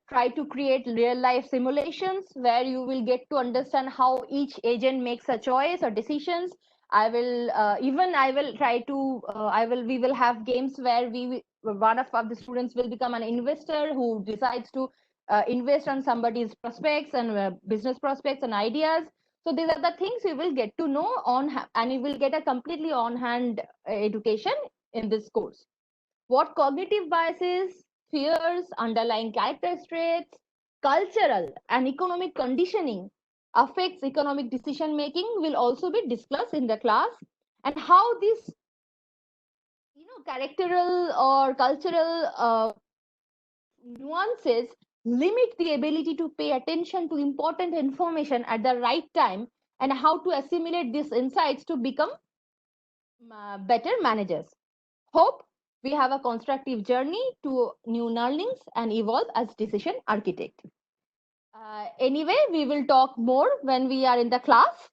try to create real life simulations where you will get to understand how each agent makes a choice or decisions. I will try to we will have games where one of the students will become an investor who decides to invest on somebody's prospects and business prospects and ideas. So these are the things you will get to know and you will get a completely on hand education in this course. What cognitive biases, fears, underlying character traits, cultural and economic conditioning affects economic decision making will also be discussed in the class, and how these characteral or cultural nuances limit the ability to pay attention to important information at the right time, and how to assimilate these insights to become better managers. Hope we have a constructive journey to new learnings and evolve as decision architect. Anyway, we will talk more when we are in the class.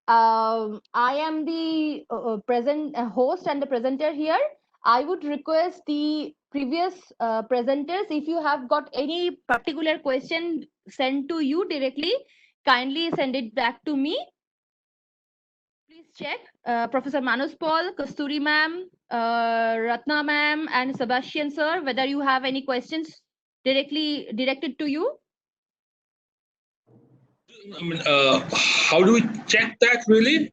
I am the present host and the presenter here. I would request the previous presenters, if you have got any particular question sent to you directly, kindly send it back to me. Please check Professor Manus Paul, Kasturi ma'am, Ratna ma'am, and Sebastian sir, whether you have any questions directly directed to you. I mean, how do we check that really?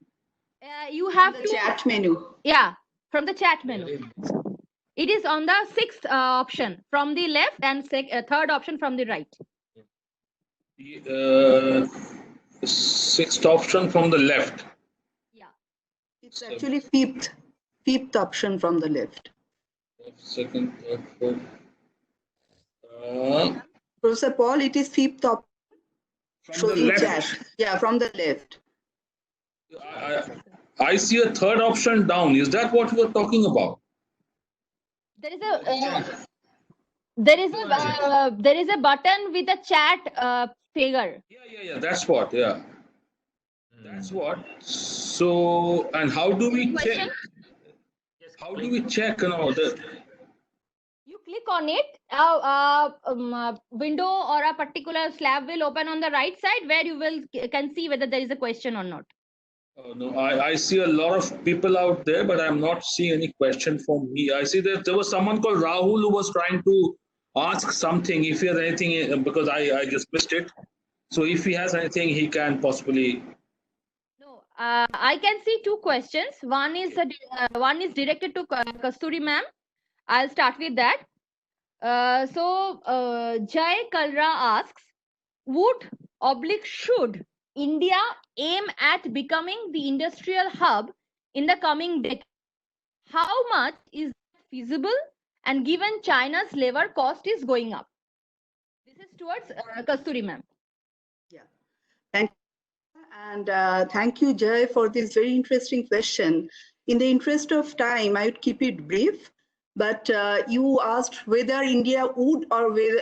You have The to chat menu. Yeah, from the chat menu. It is on the sixth option from the left and third option from the right. The sixth option from the left. Yeah. It's actually fifth option from the left. Second, third, fourth. Professor Paul, it is fifth option. From the left. Chat. Yeah, from the left. I see a third option down. Is that what you are talking about? There is a button with a chat figure. Yeah. That's what. Yeah. That's what. So, and how do we check? How do we check? You click on it, window or a particular slab will open on the right side where you can see whether there is a question or not. No, I see a lot of people out there, but I'm not seeing any question from me. I see that there was someone called Rahul who was trying to ask something. If he has anything, because I just missed it. So if he has anything, he can possibly. No, I can see two questions. One is directed to Kasturi ma'am. I'll start with that. Jay Kalra asks, should India aim at becoming the industrial hub in the coming decade? How much is that feasible? And given China's labor cost is going up. This is towards Kasturi ma'am. Yeah, thank you. And thank you, Jay, for this very interesting question. In the interest of time, I would keep it brief. But you asked whether India would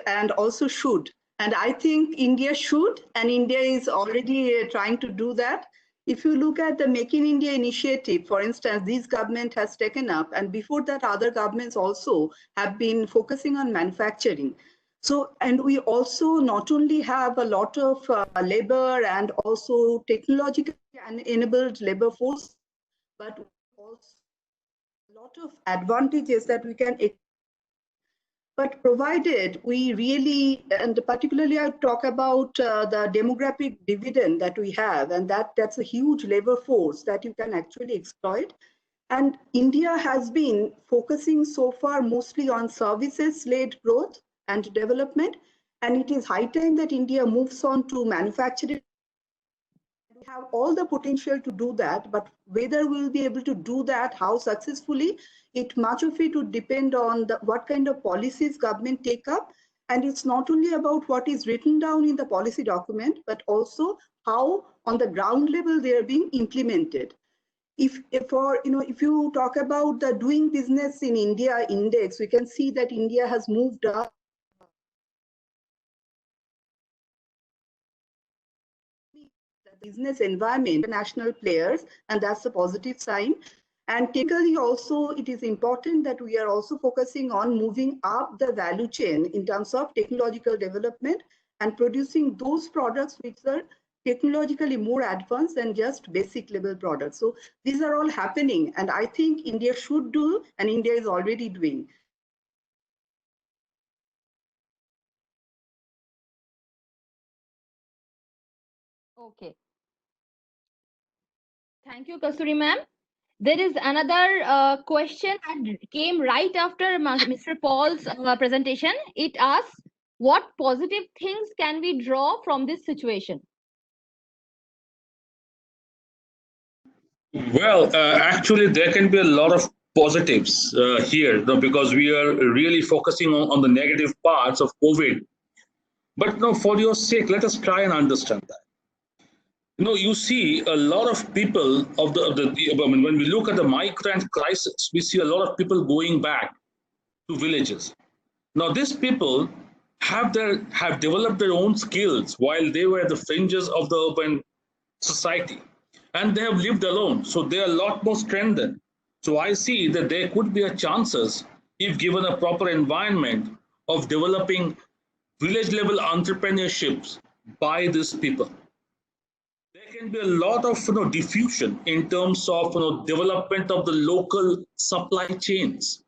and also should. And I think India should, and India is already trying to do that. If you look at the Make in India initiative, for instance, this government has taken up, and before that, other governments also have been focusing on manufacturing. So, and we also not only have a lot of labor and also technologically enabled labor force, but also a lot of advantages that we can. But provided we really, and particularly I talk about the demographic dividend that we have, and that's a huge labor force that you can actually exploit. And India has been focusing so far mostly on services-led growth and development. And it is high time that India moves on to manufacturing. We have all the potential to do that, but whether we'll be able to do that, how successfully, much of it would depend on what kind of policies government take up. And it's not only about what is written down in the policy document, but also how on the ground level they are being implemented. If you talk about the doing business in India index, we can see that India has moved up. The business environment, international players, and that's a positive sign. And technically also, it is important that we are also focusing on moving up the value chain in terms of technological development and producing those products which are technologically more advanced than just basic level products. So these are all happening, and I think India should do, and India is already doing. Okay. Thank you, Kasturi ma'am. There is another question that came right after Mr. Paul's presentation. It asks, what positive things can we draw from this situation? Well, actually, there can be a lot of positives here, though, because we are really focusing on the negative parts of COVID. But no, for your sake, let us try and understand that. You see a lot of people I mean, when we look at the migrant crisis, we see a lot of people going back to villages. Now, these people have developed their own skills while they were at the fringes of the urban society, and they have lived alone, so they are a lot more strengthened. So I see that there could be a chances, if given a proper environment, of developing village level entrepreneurships by these people. There can be a lot of diffusion in terms of development of the local supply chains,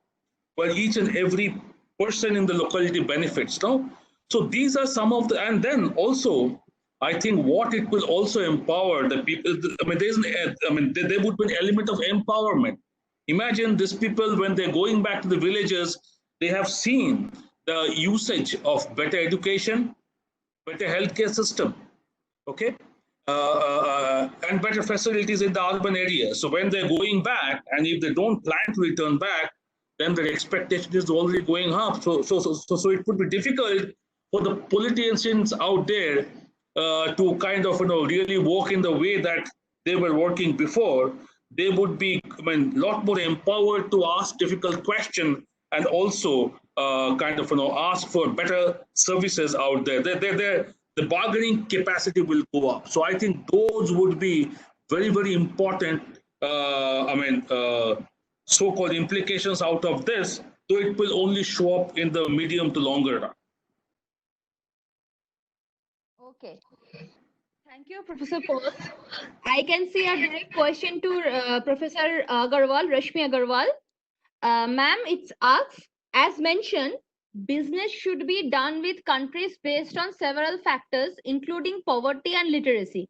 where each and every person in the locality benefits. No, so these are some of the, and then also I think what it will also empower the people. I mean, there would be an element of empowerment. Imagine these people when they're going back to the villages, they have seen the usage of better education, better healthcare system, okay, and better facilities in the urban areas. So when they're going back, and if they don't plan to return back, then their expectation is already going up. So it would be difficult for the politicians out there to kind of really work in the way that they were working before. They would be, I mean, a lot more empowered to ask difficult questions, and also kind of ask for better services out there. The bargaining capacity will go up. So I think those would be very, very important. So-called implications out of this, though it will only show up in the medium to longer run. Okay. Thank you, Professor Paul. I can see a direct question to Professor Agarwal, Rashmi Agarwal. Ma'am, it's asks, as mentioned, business should be done with countries based on several factors, including poverty and literacy.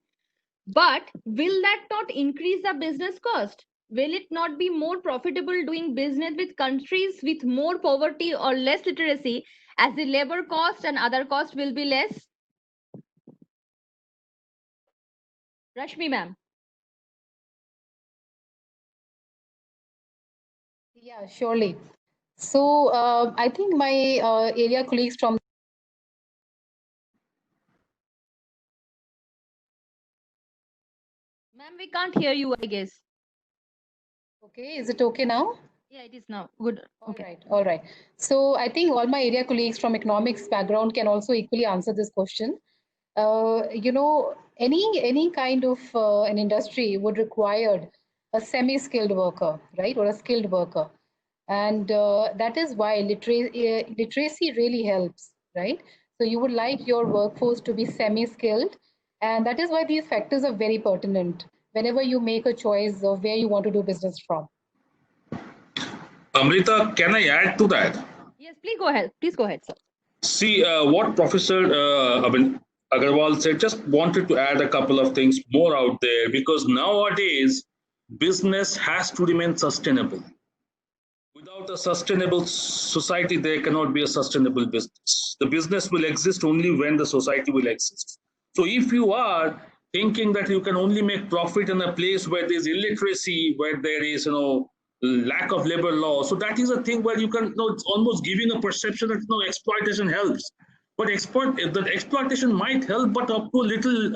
But will that not increase the business cost? Will it not be more profitable doing business with countries with more poverty or less literacy, as the labor cost and other costs will be less? Rashmi, ma'am. Yeah, surely. So I think my area colleagues from Ma'am, we can't hear you, I guess. okay, is it okay now? Yeah, it is now. Good. All Okay. right, all right. So I think all my area colleagues from economics background can also equally answer this question. Any kind of an industry would require a semi-skilled worker, right, or a skilled worker, and that is why literacy really helps, right? So you would like your workforce to be semi-skilled, and that is why these factors are very pertinent whenever you make a choice of where you want to do business from. Amrita, can I add to that? Yes, please go ahead. Please go ahead, sir. See, what Professor Agarwal said, just wanted to add a couple of things more out there because nowadays business has to remain sustainable. Without a sustainable society, there cannot be a sustainable business. The business will exist only when the society will exist. So if you are thinking that you can only make profit in a place where there is illiteracy, where there is lack of labor law, so that is a thing where you can it's almost giving a perception that exploitation helps. But the exploitation might help, but up to a little,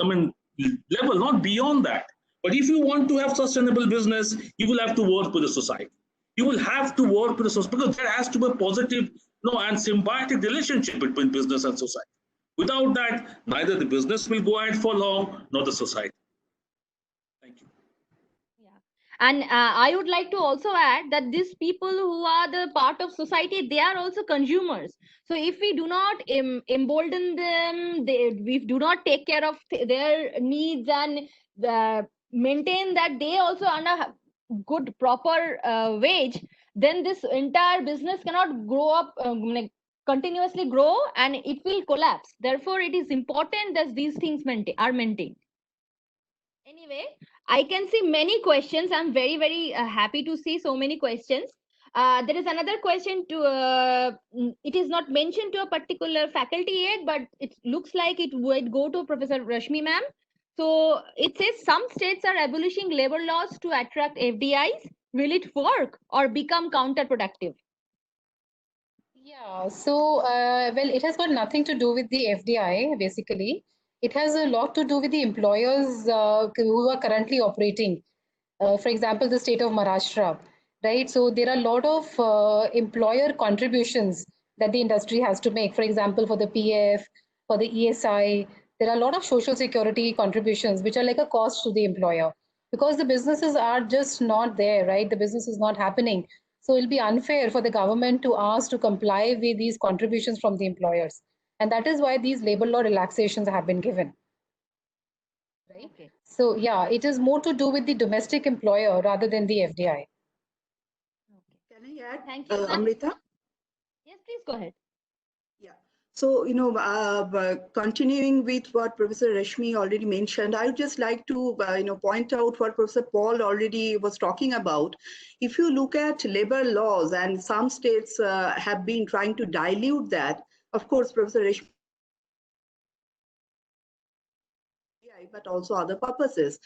level, not beyond that. But if you want to have sustainable business, you will have to work with the society. You will have to work with the society because there has to be a positive and symbiotic relationship between business and society. Without that, neither the business will go ahead for long nor the society. Thank you. Yeah. And I would like to also add that these people who are the part of society, they are also consumers. So if we do not embolden them, we do not take care of their needs and maintain that they also earn a good, proper wage, then this entire business cannot grow up, continuously grow, and it will collapse. Therefore, it is important that these things are maintained. Anyway, I can see many questions. I'm very, very happy to see so many questions. There is another question it is not mentioned to a particular faculty yet, but it looks like it would go to Professor Rashmi ma'am. So it says some states are abolishing labor laws to attract FDIs. Will it work or become counterproductive? Yeah, so well, it has got nothing to do with the FDI, basically. It has a lot to do with the employers who are currently operating. For example, the state of Maharashtra, right? So there are a lot of employer contributions that the industry has to make. For example, for the PF, for the ESI, there are a lot of social security contributions which are like a cost to the employer because the businesses are just not there, right? The business is not happening. So it'll be unfair for the government to ask to comply with these contributions from the employers. And that is why these labor law relaxations have been given. Right? Okay. So yeah, it is more to do with the domestic employer rather than the FDI. Can I add, Thank you. Amrita? Yes, please go ahead. Yeah. So, continuing with what Professor Rashmi already mentioned, I would just like to, point out what Professor Paul already was talking about. If you look at labor laws, and some states have been trying to dilute that, of course, Professor Rashmi, but also other purposes.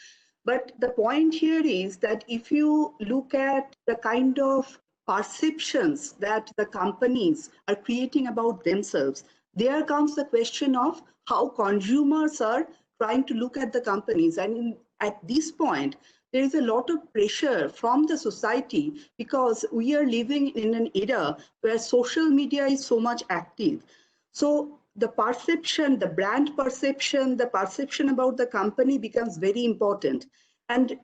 But the point here is that if you look at the kind of perceptions that the companies are creating about themselves, there comes the question of how consumers are trying to look at the companies. And at this point, there is a lot of pressure from the society because we are living in an era where social media is so much active. So the perception, the brand perception, the perception about the company becomes very important. And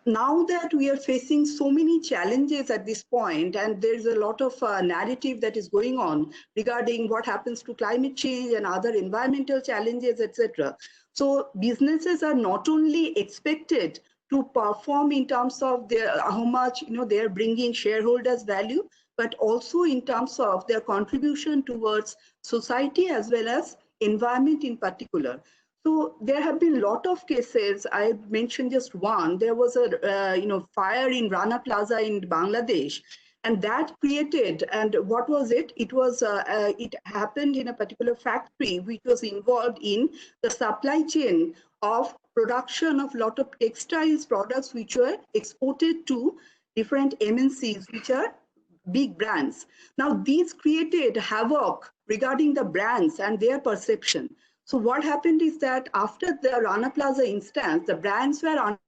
now that we are facing so many challenges at this point, and there's a lot of narrative that is going on regarding what happens to climate change and other environmental challenges, etc. So businesses are not only expected to perform in terms of their how much they're bringing shareholders value, but also in terms of their contribution towards society as well as environment in particular. So there have been a lot of cases. I mentioned just one. There was a fire in Rana Plaza in Bangladesh, and that created, and what was it? It was it happened in a particular factory which was involved in the supply chain of production of lot of textiles products which were exported to different MNCs, which are big brands. Now these created havoc regarding the brands and their perception. So what happened is that after the Rana Plaza instance, the brands were a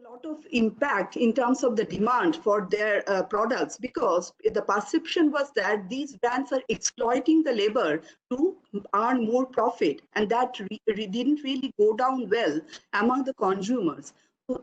lot of impact in terms of the demand for their products, because the perception was that these brands are exploiting the labor to earn more profit, and that didn't really go down well among the consumers.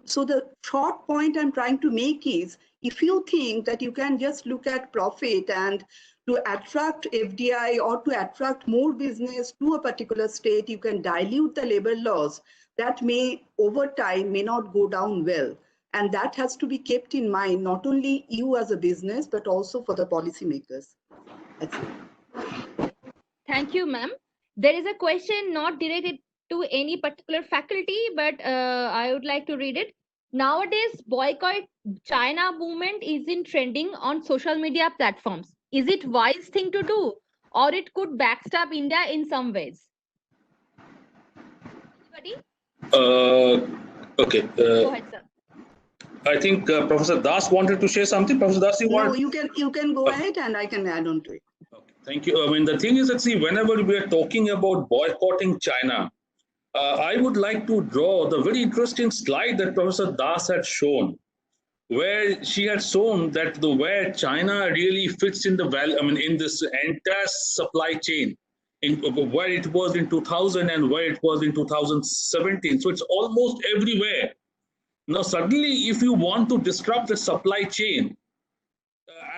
So the short point I'm trying to make is, if you think that you can just look at profit and to attract FDI or to attract more business to a particular state, you can dilute the labor laws, that may over time may not go down well. And that has to be kept in mind, not only you as a business, but also for the policymakers. That's it. Thank you, ma'am. There is a question not directed to any particular faculty, but I would like to read it. Nowadays, boycott China movement is in trending on social media platforms. Is it wise thing to do, or it could backstab India in some ways? Anybody? Okay. Go ahead, sir. I think Professor Das wanted to share something. Professor Das, you want? No, you can go ahead, and I can add on to it. Okay, thank you. I mean, the thing is that, see, whenever we are talking about boycotting China, I would like to draw the very interesting slide that Professor Das had shown, where she had shown that where China really fits in the value, I mean, in this entire supply chain, in where it was in 2000 and where it was in 2017. So it's almost everywhere. Now, suddenly, if you want to disrupt the supply chain,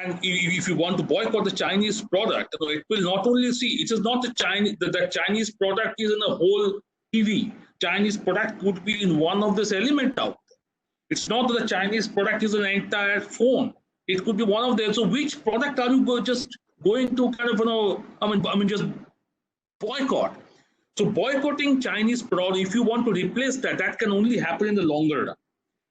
and if you want to boycott the Chinese product, it will not only see, it is not the Chinese, the Chinese product is in a whole TV. Chinese product could be in one of this element out there. It's not that the Chinese product is an entire phone. It could be one of them. So which product are you just going to kind of, I mean, just boycott? So boycotting Chinese product, if you want to replace that, that can only happen in the longer run.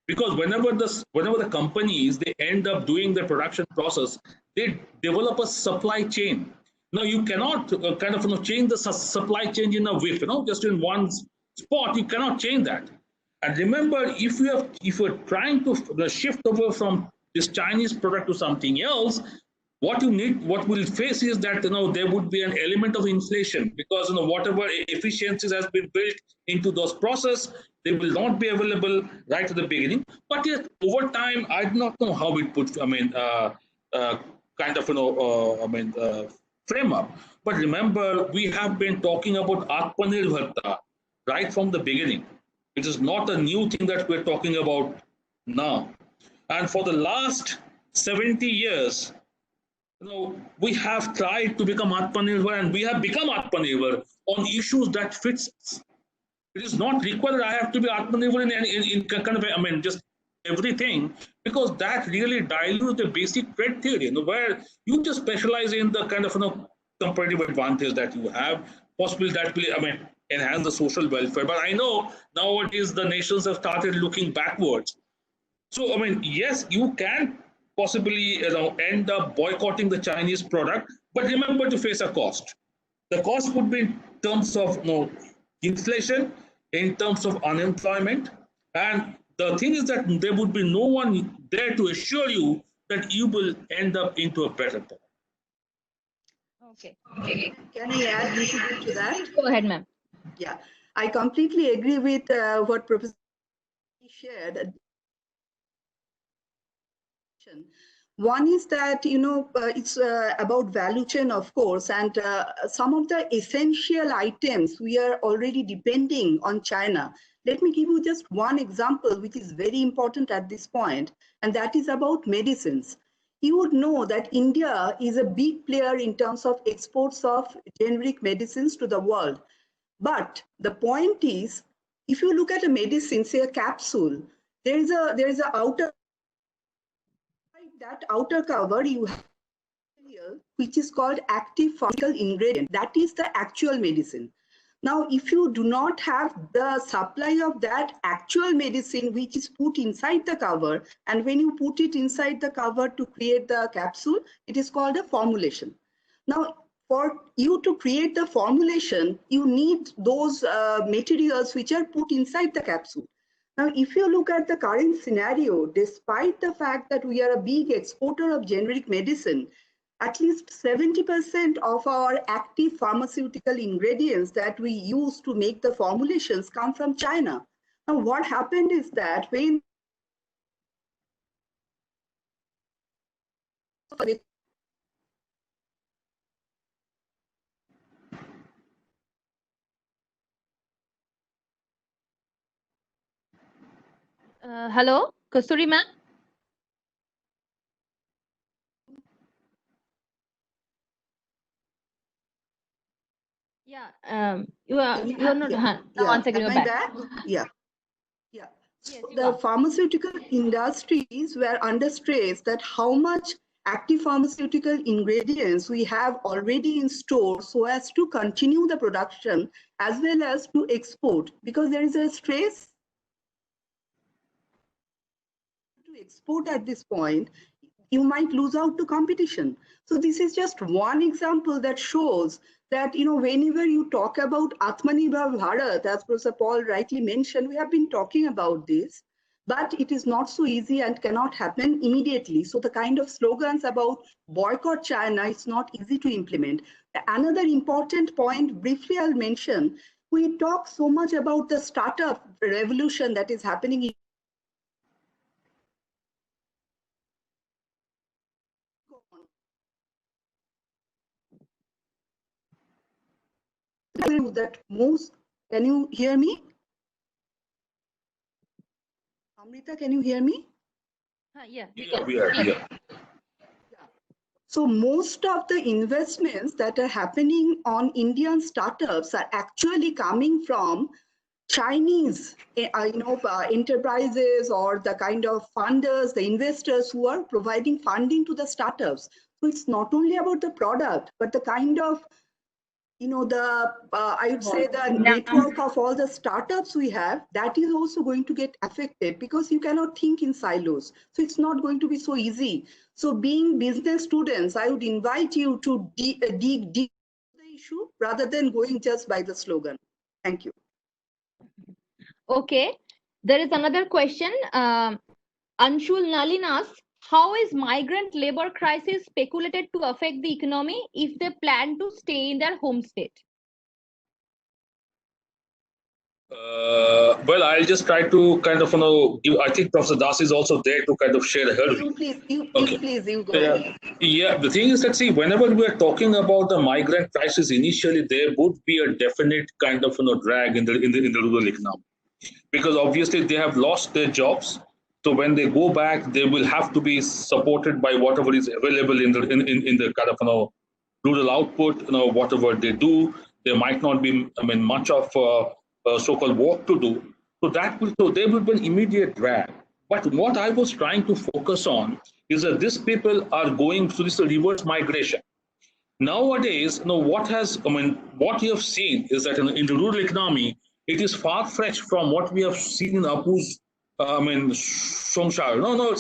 Because whenever the companies, they end up doing the production process, they develop a supply chain. Now you cannot kind of change the supply chain in a whiff, just in one spot. You cannot change that. And remember, if you're trying to shift over from this Chinese product to something else, what we'll face is that there would be an element of inflation, because whatever efficiencies has been built into those process, they will not be available right at the beginning. But yet over time, I do not know how it puts. Kind of frame up. But remember, we have been talking about Atmanirbharta right from the beginning. It is not a new thing that we're talking about now. And for the last 70 years, we have tried to become Atmanirbhar, and we have become Atmanirbhar on issues that fits us. It is not required I have to be Atmanirbhar in kind of, just everything, because that really dilutes the basic trade theory, where you just specialize in the kind of comparative advantage that you have, possibly that will enhance the social welfare. But I know nowadays the nations have started looking backwards. So yes, you can possibly end up boycotting the Chinese product, but remember to face a cost. The cost would be in terms of inflation, in terms of unemployment, and the thing is that there would be no one there to assure you that you will end up into a better point. Okay. Can I add a little bit to that? Go ahead, ma'am. Yeah, I completely agree with what Professor shared. One is that it's about value chain, of course, and some of the essential items we are already depending on China. Let me give you just one example, which is very important at this point, and that is about medicines. You would know that India is a big player in terms of exports of generic medicines to the world. But the point is, if you look at a medicine, say a capsule, there is a outer, that outer cover you have which is called active pharmaceutical ingredient. That is the actual medicine. Now, if you do not have the supply of that actual medicine which is put inside the cover, and when you put it inside the cover to create the capsule, it is called a formulation. Now, for you to create the formulation, you need those materials which are put inside the capsule. Now, if you look at the current scenario, despite the fact that we are a big exporter of generic medicine, at least 70% of our active pharmaceutical ingredients that we use to make the formulations come from China. Now, what happened is that when Hello, Kasturi ma'am? Yeah, you are not. Yeah, One second, am you're I back. back? Yeah. Yeah. Yes, So you the are. pharmaceutical industries were under stress that how much active pharmaceutical ingredients we have already in store so as to continue the production as well as to export, because there is a stress to export at this point. You might lose out to competition. So this is just one example that shows that, whenever you talk about Atmanirbhar Bharat, as Professor Paul rightly mentioned, we have been talking about this, but it is not so easy and cannot happen immediately. So the kind of slogans about boycott China, it's not easy to implement. Another important point, briefly I'll mention, we talk so much about the startup revolution that is happening in that most. Can you hear me? Amrita, can you hear me? Yeah, We are. So most of the investments that are happening on Indian startups are actually coming from Chinese enterprises or the kind of funders, the investors who are providing funding to the startups. So it's not only about the product, but the kind of I would say the network of all the startups we have, that is also going to get affected because you cannot think in silos. So it's not going to be so easy. So being business students, I would invite you to dig deep the issue rather than going just by the slogan. Thank you. Okay. There is another question. Anshul Nalin asks, how is migrant labor crisis speculated to affect the economy if they plan to stay in their home state? Well, I'll just try to kind of, give, I think Professor Das is also there to kind of share her view. Please, you go ahead. Yeah, the thing is that, see, whenever we are talking about the migrant crisis, initially there would be a definite kind of, drag in the rural economy, because obviously they have lost their jobs. So when they go back, they will have to be supported by whatever is available in the kind of, rural output. Whatever they do, there might not be, much of so-called work to do. So there will be an immediate drag. But what I was trying to focus on is that these people are going through this reverse migration. Nowadays, what we have seen is that in the rural economy, it is far-fetched from what we have seen in Apu's, Somshar. No,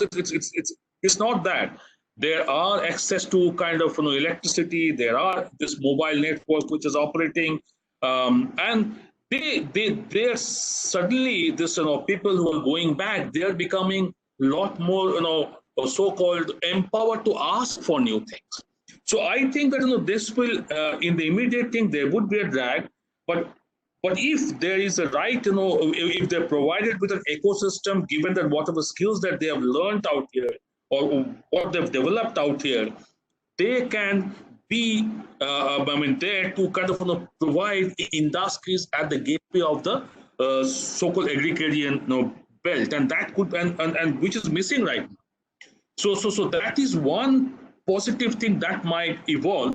it's not that. There are access to kind of, electricity. There are this mobile network which is operating, and they're suddenly this, people who are going back, they are becoming a lot more, so-called empowered to ask for new things. So I think that, this will, in the immediate thing, there would be a drag, but if there is a right, if they're provided with an ecosystem, given that whatever skills that they have learned out here or what they've developed out here, they can be, there to kind of, provide industries at the gateway of the so-called agrarian, belt, and that could and which is missing right now. So that is one positive thing that might evolve.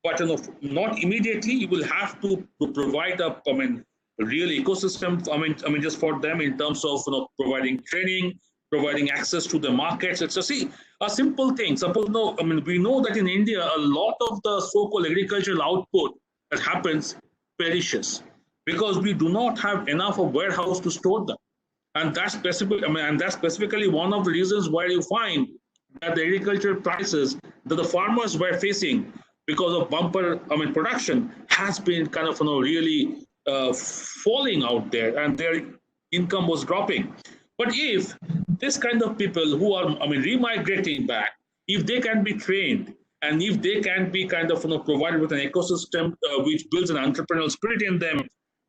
but not immediately. You will have to provide a real ecosystem. Just for them in terms of providing training, providing access to the markets. It's a see a simple thing. Suppose no, we know that in India a lot of the so-called agricultural output that happens perishes because we do not have enough of warehouse to store them. And that's specifically one of the reasons why you find that the agricultural prices that the farmers were facing because of bumper production has been kind of really falling out there, and their income was dropping. But if this kind of people who are remigrating back, if they can be trained and if they can be kind of provided with an ecosystem which builds an entrepreneurial spirit in them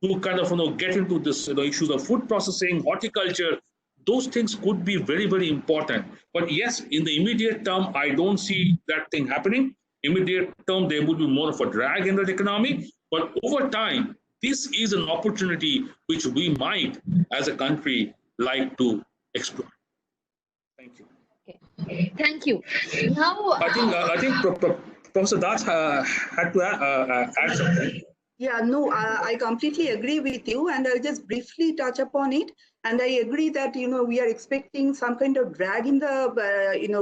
to kind of get into this issues of food processing, horticulture, those things could be very, very important. But yes, in the immediate term, I don't see that thing happening. Immediate term, there would be more of a drag in that economy. But over time, this is an opportunity which we might, as a country, like to explore. Thank you. Okay. Thank you. Now, I think Professor Das had to add something. Yeah, no, I completely agree with you, and I'll just briefly touch upon it. And I agree that we are expecting some kind of drag in the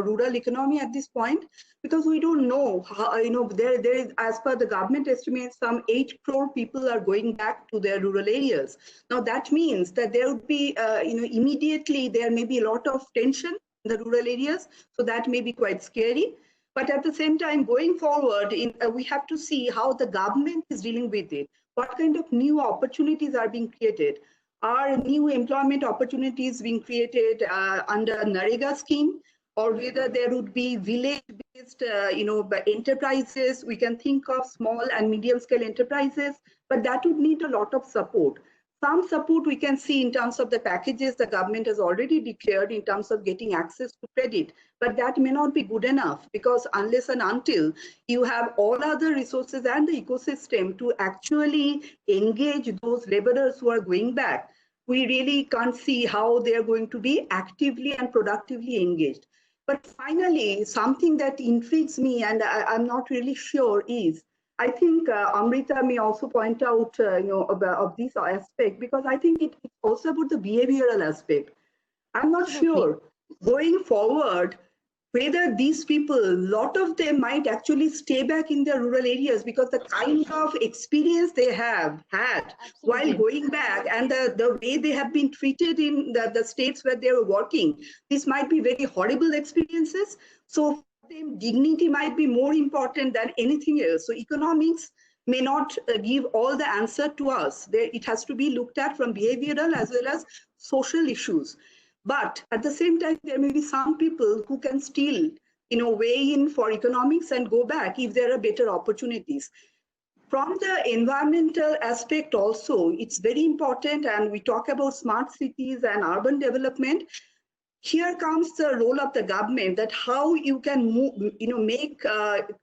rural economy at this point, because we don't know how there is, as per the government estimates, some 8 crore people are going back to their rural areas. Now that means that there would be immediately there may be a lot of tension in the rural areas, so that may be quite scary. But at the same time, going forward, we have to see how the government is dealing with it. What kind of new opportunities are being created? Are new employment opportunities being created under NREGA scheme? Or whether there would be village-based, enterprises. We can think of small and medium-scale enterprises, but that would need a lot of support. Some support we can see in terms of the packages the government has already declared in terms of getting access to credit, but that may not be good enough, because unless and until you have all other resources and the ecosystem to actually engage those laborers who are going back, we really can't see how they're going to be actively and productively engaged. But finally, something that intrigues me, and I'm not really sure, is I think Amrita may also point out, of this aspect, because I think it's also about the behavioral aspect. I'm not sure going forward whether these people, a lot of them might actually stay back in their rural areas, because the kind of experience they have had while going back and the way they have been treated in the states where they were working, this might be very horrible experiences. So for them, dignity might be more important than anything else. So economics may not give all the answer to us. It has to be looked at from behavioral as well as social issues. But at the same time, there may be some people who can still, weigh in for economics and go back if there are better opportunities. From the environmental aspect also, it's very important, and we talk about smart cities and urban development. Here comes the role of the government, that how you can move,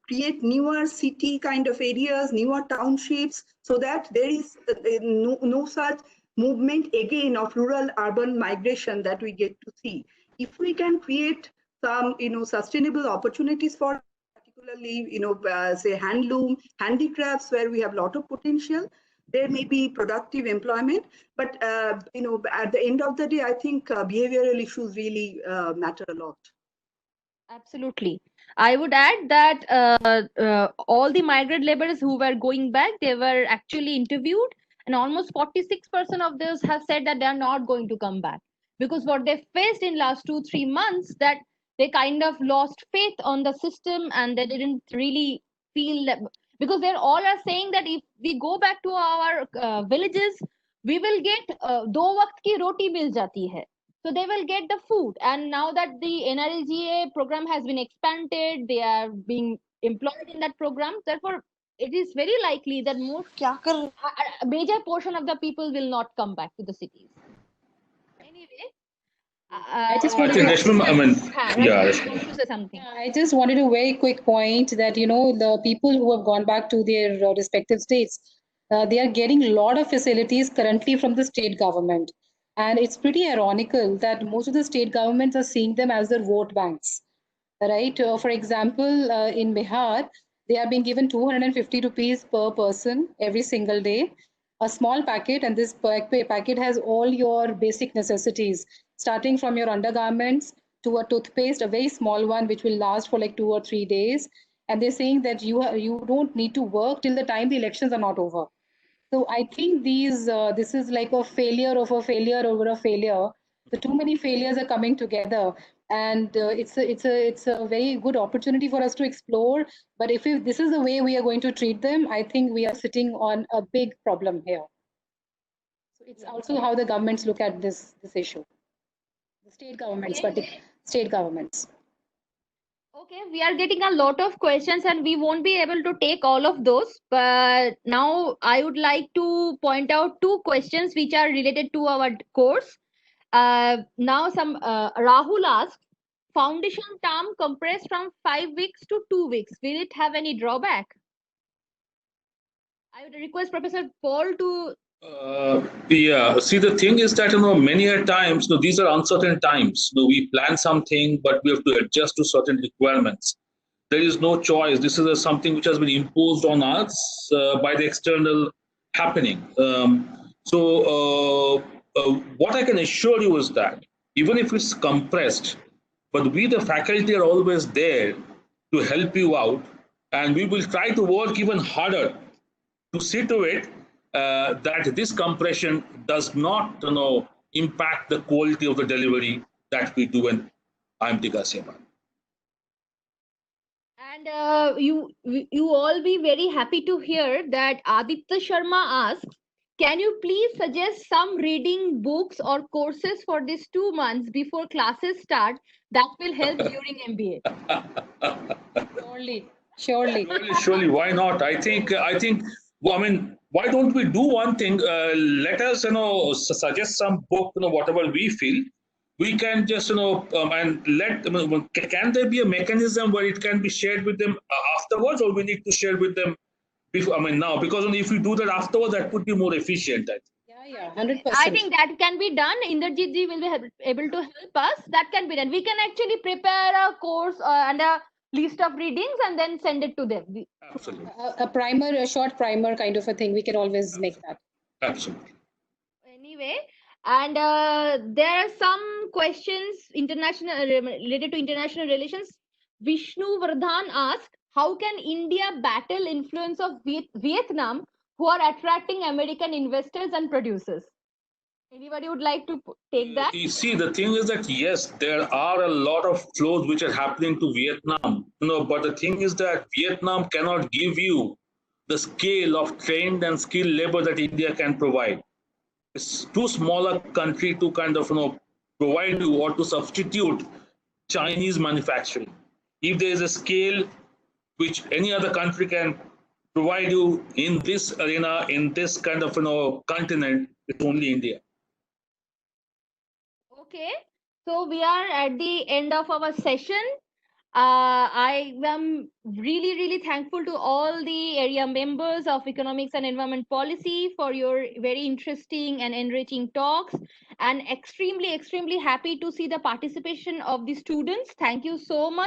create newer city kind of areas, newer townships, so that there is no such movement again of rural urban migration that we get to see. If we can create some sustainable opportunities for particularly say handloom, handicrafts, where we have a lot of potential, there may be productive employment. But at the end of the day, I think behavioral issues really matter a lot. absolutely. I would add that all the migrant laborers who were going back, they were actually interviewed, and almost 46% of those have said that they are not going to come back, because what they faced in last 2-3 months, that they kind of lost faith on the system, and they didn't really feel that, because they all are saying that if we go back to our villages, we will get do waqt ki roti mil jati hai. So they will get the food. And now that the NRLGA program has been expanded, they are being employed in that program. Therefore, it is very likely that a major portion of the people will not come back to the cities. Anyway, I just I wanted think to, Rashmi, yeah, Rashmi wants to say something. I just wanted a very quick point that the people who have gone back to their respective states, they are getting a lot of facilities currently from the state government, and it's pretty ironical that most of the state governments are seeing them as their vote banks, right? For example, in Bihar, They are being given 250 rupees per person every single day, a small packet, and this packet has all your basic necessities, starting from your undergarments to a toothpaste, a very small one, which will last for like 2 or 3 days. And they're saying that you don't need to work till the time the elections are not over. So I think this is like a failure of a failure over a failure. The too many failures are coming together, and it's a very good opportunity for us to explore. But if this is the way we are going to treat them, I think we are sitting on a big problem here. So it's also how the governments look at this issue. The state governments, state governments. Okay, we are getting a lot of questions and we won't be able to take all of those. But now I would like to point out two questions which are related to our course. Now Rahul asked, foundation term compressed from 5 weeks to 2 weeks. Will it have any drawback? I would request Professor Paul to. Yeah. See, the thing is that many a times, these are uncertain times. We plan something, but we have to adjust to certain requirements. There is no choice. This is something which has been imposed on us by the external happening. What I can assure you is that even if it's compressed, but we, the faculty, are always there to help you out, and we will try to work even harder to see to it that this compression does not impact the quality of the delivery that we do in IMT Ghaziabad. And you all be very happy to hear that Aditya Sharma asks, can you please suggest some reading books or courses for these 2 months before classes start that will help during MBA? Surely. Surely, why not? I think. Well, I mean, why don't we do one thing? Let us, suggest some book, whatever we feel. We can just, and let. Can there be a mechanism where it can be shared with them afterwards, or we need to share with them before? I mean, now, because if we do that afterwards, that would be more efficient. Yeah, 100%. I think that can be done. Inderjit ji will be able to help us. That can be done. We can actually prepare a course and a list of readings and then send it to them. Absolutely. A primer, a short primer kind of a thing. We can always make that. Absolutely. Anyway, and there are some questions related to international relations. Vishnu Vardhan asked, how can India battle influence of Vietnam, who are attracting American investors and producers? Anybody would like to take that? You see, the thing is that yes, there are a lot of flows which are happening to Vietnam. But the thing is that Vietnam cannot give you the scale of trained and skilled labor that India can provide. It's too small a country to kind of provide you or to substitute Chinese manufacturing. If there is a scale which any other country can provide you in this arena, in this kind of continent, it's only India. Okay, so we are at the end of our session. I am really thankful to all the area members of Economics and Environment Policy for your very interesting and enriching talks, and extremely happy to see the participation of the students. Thank you so much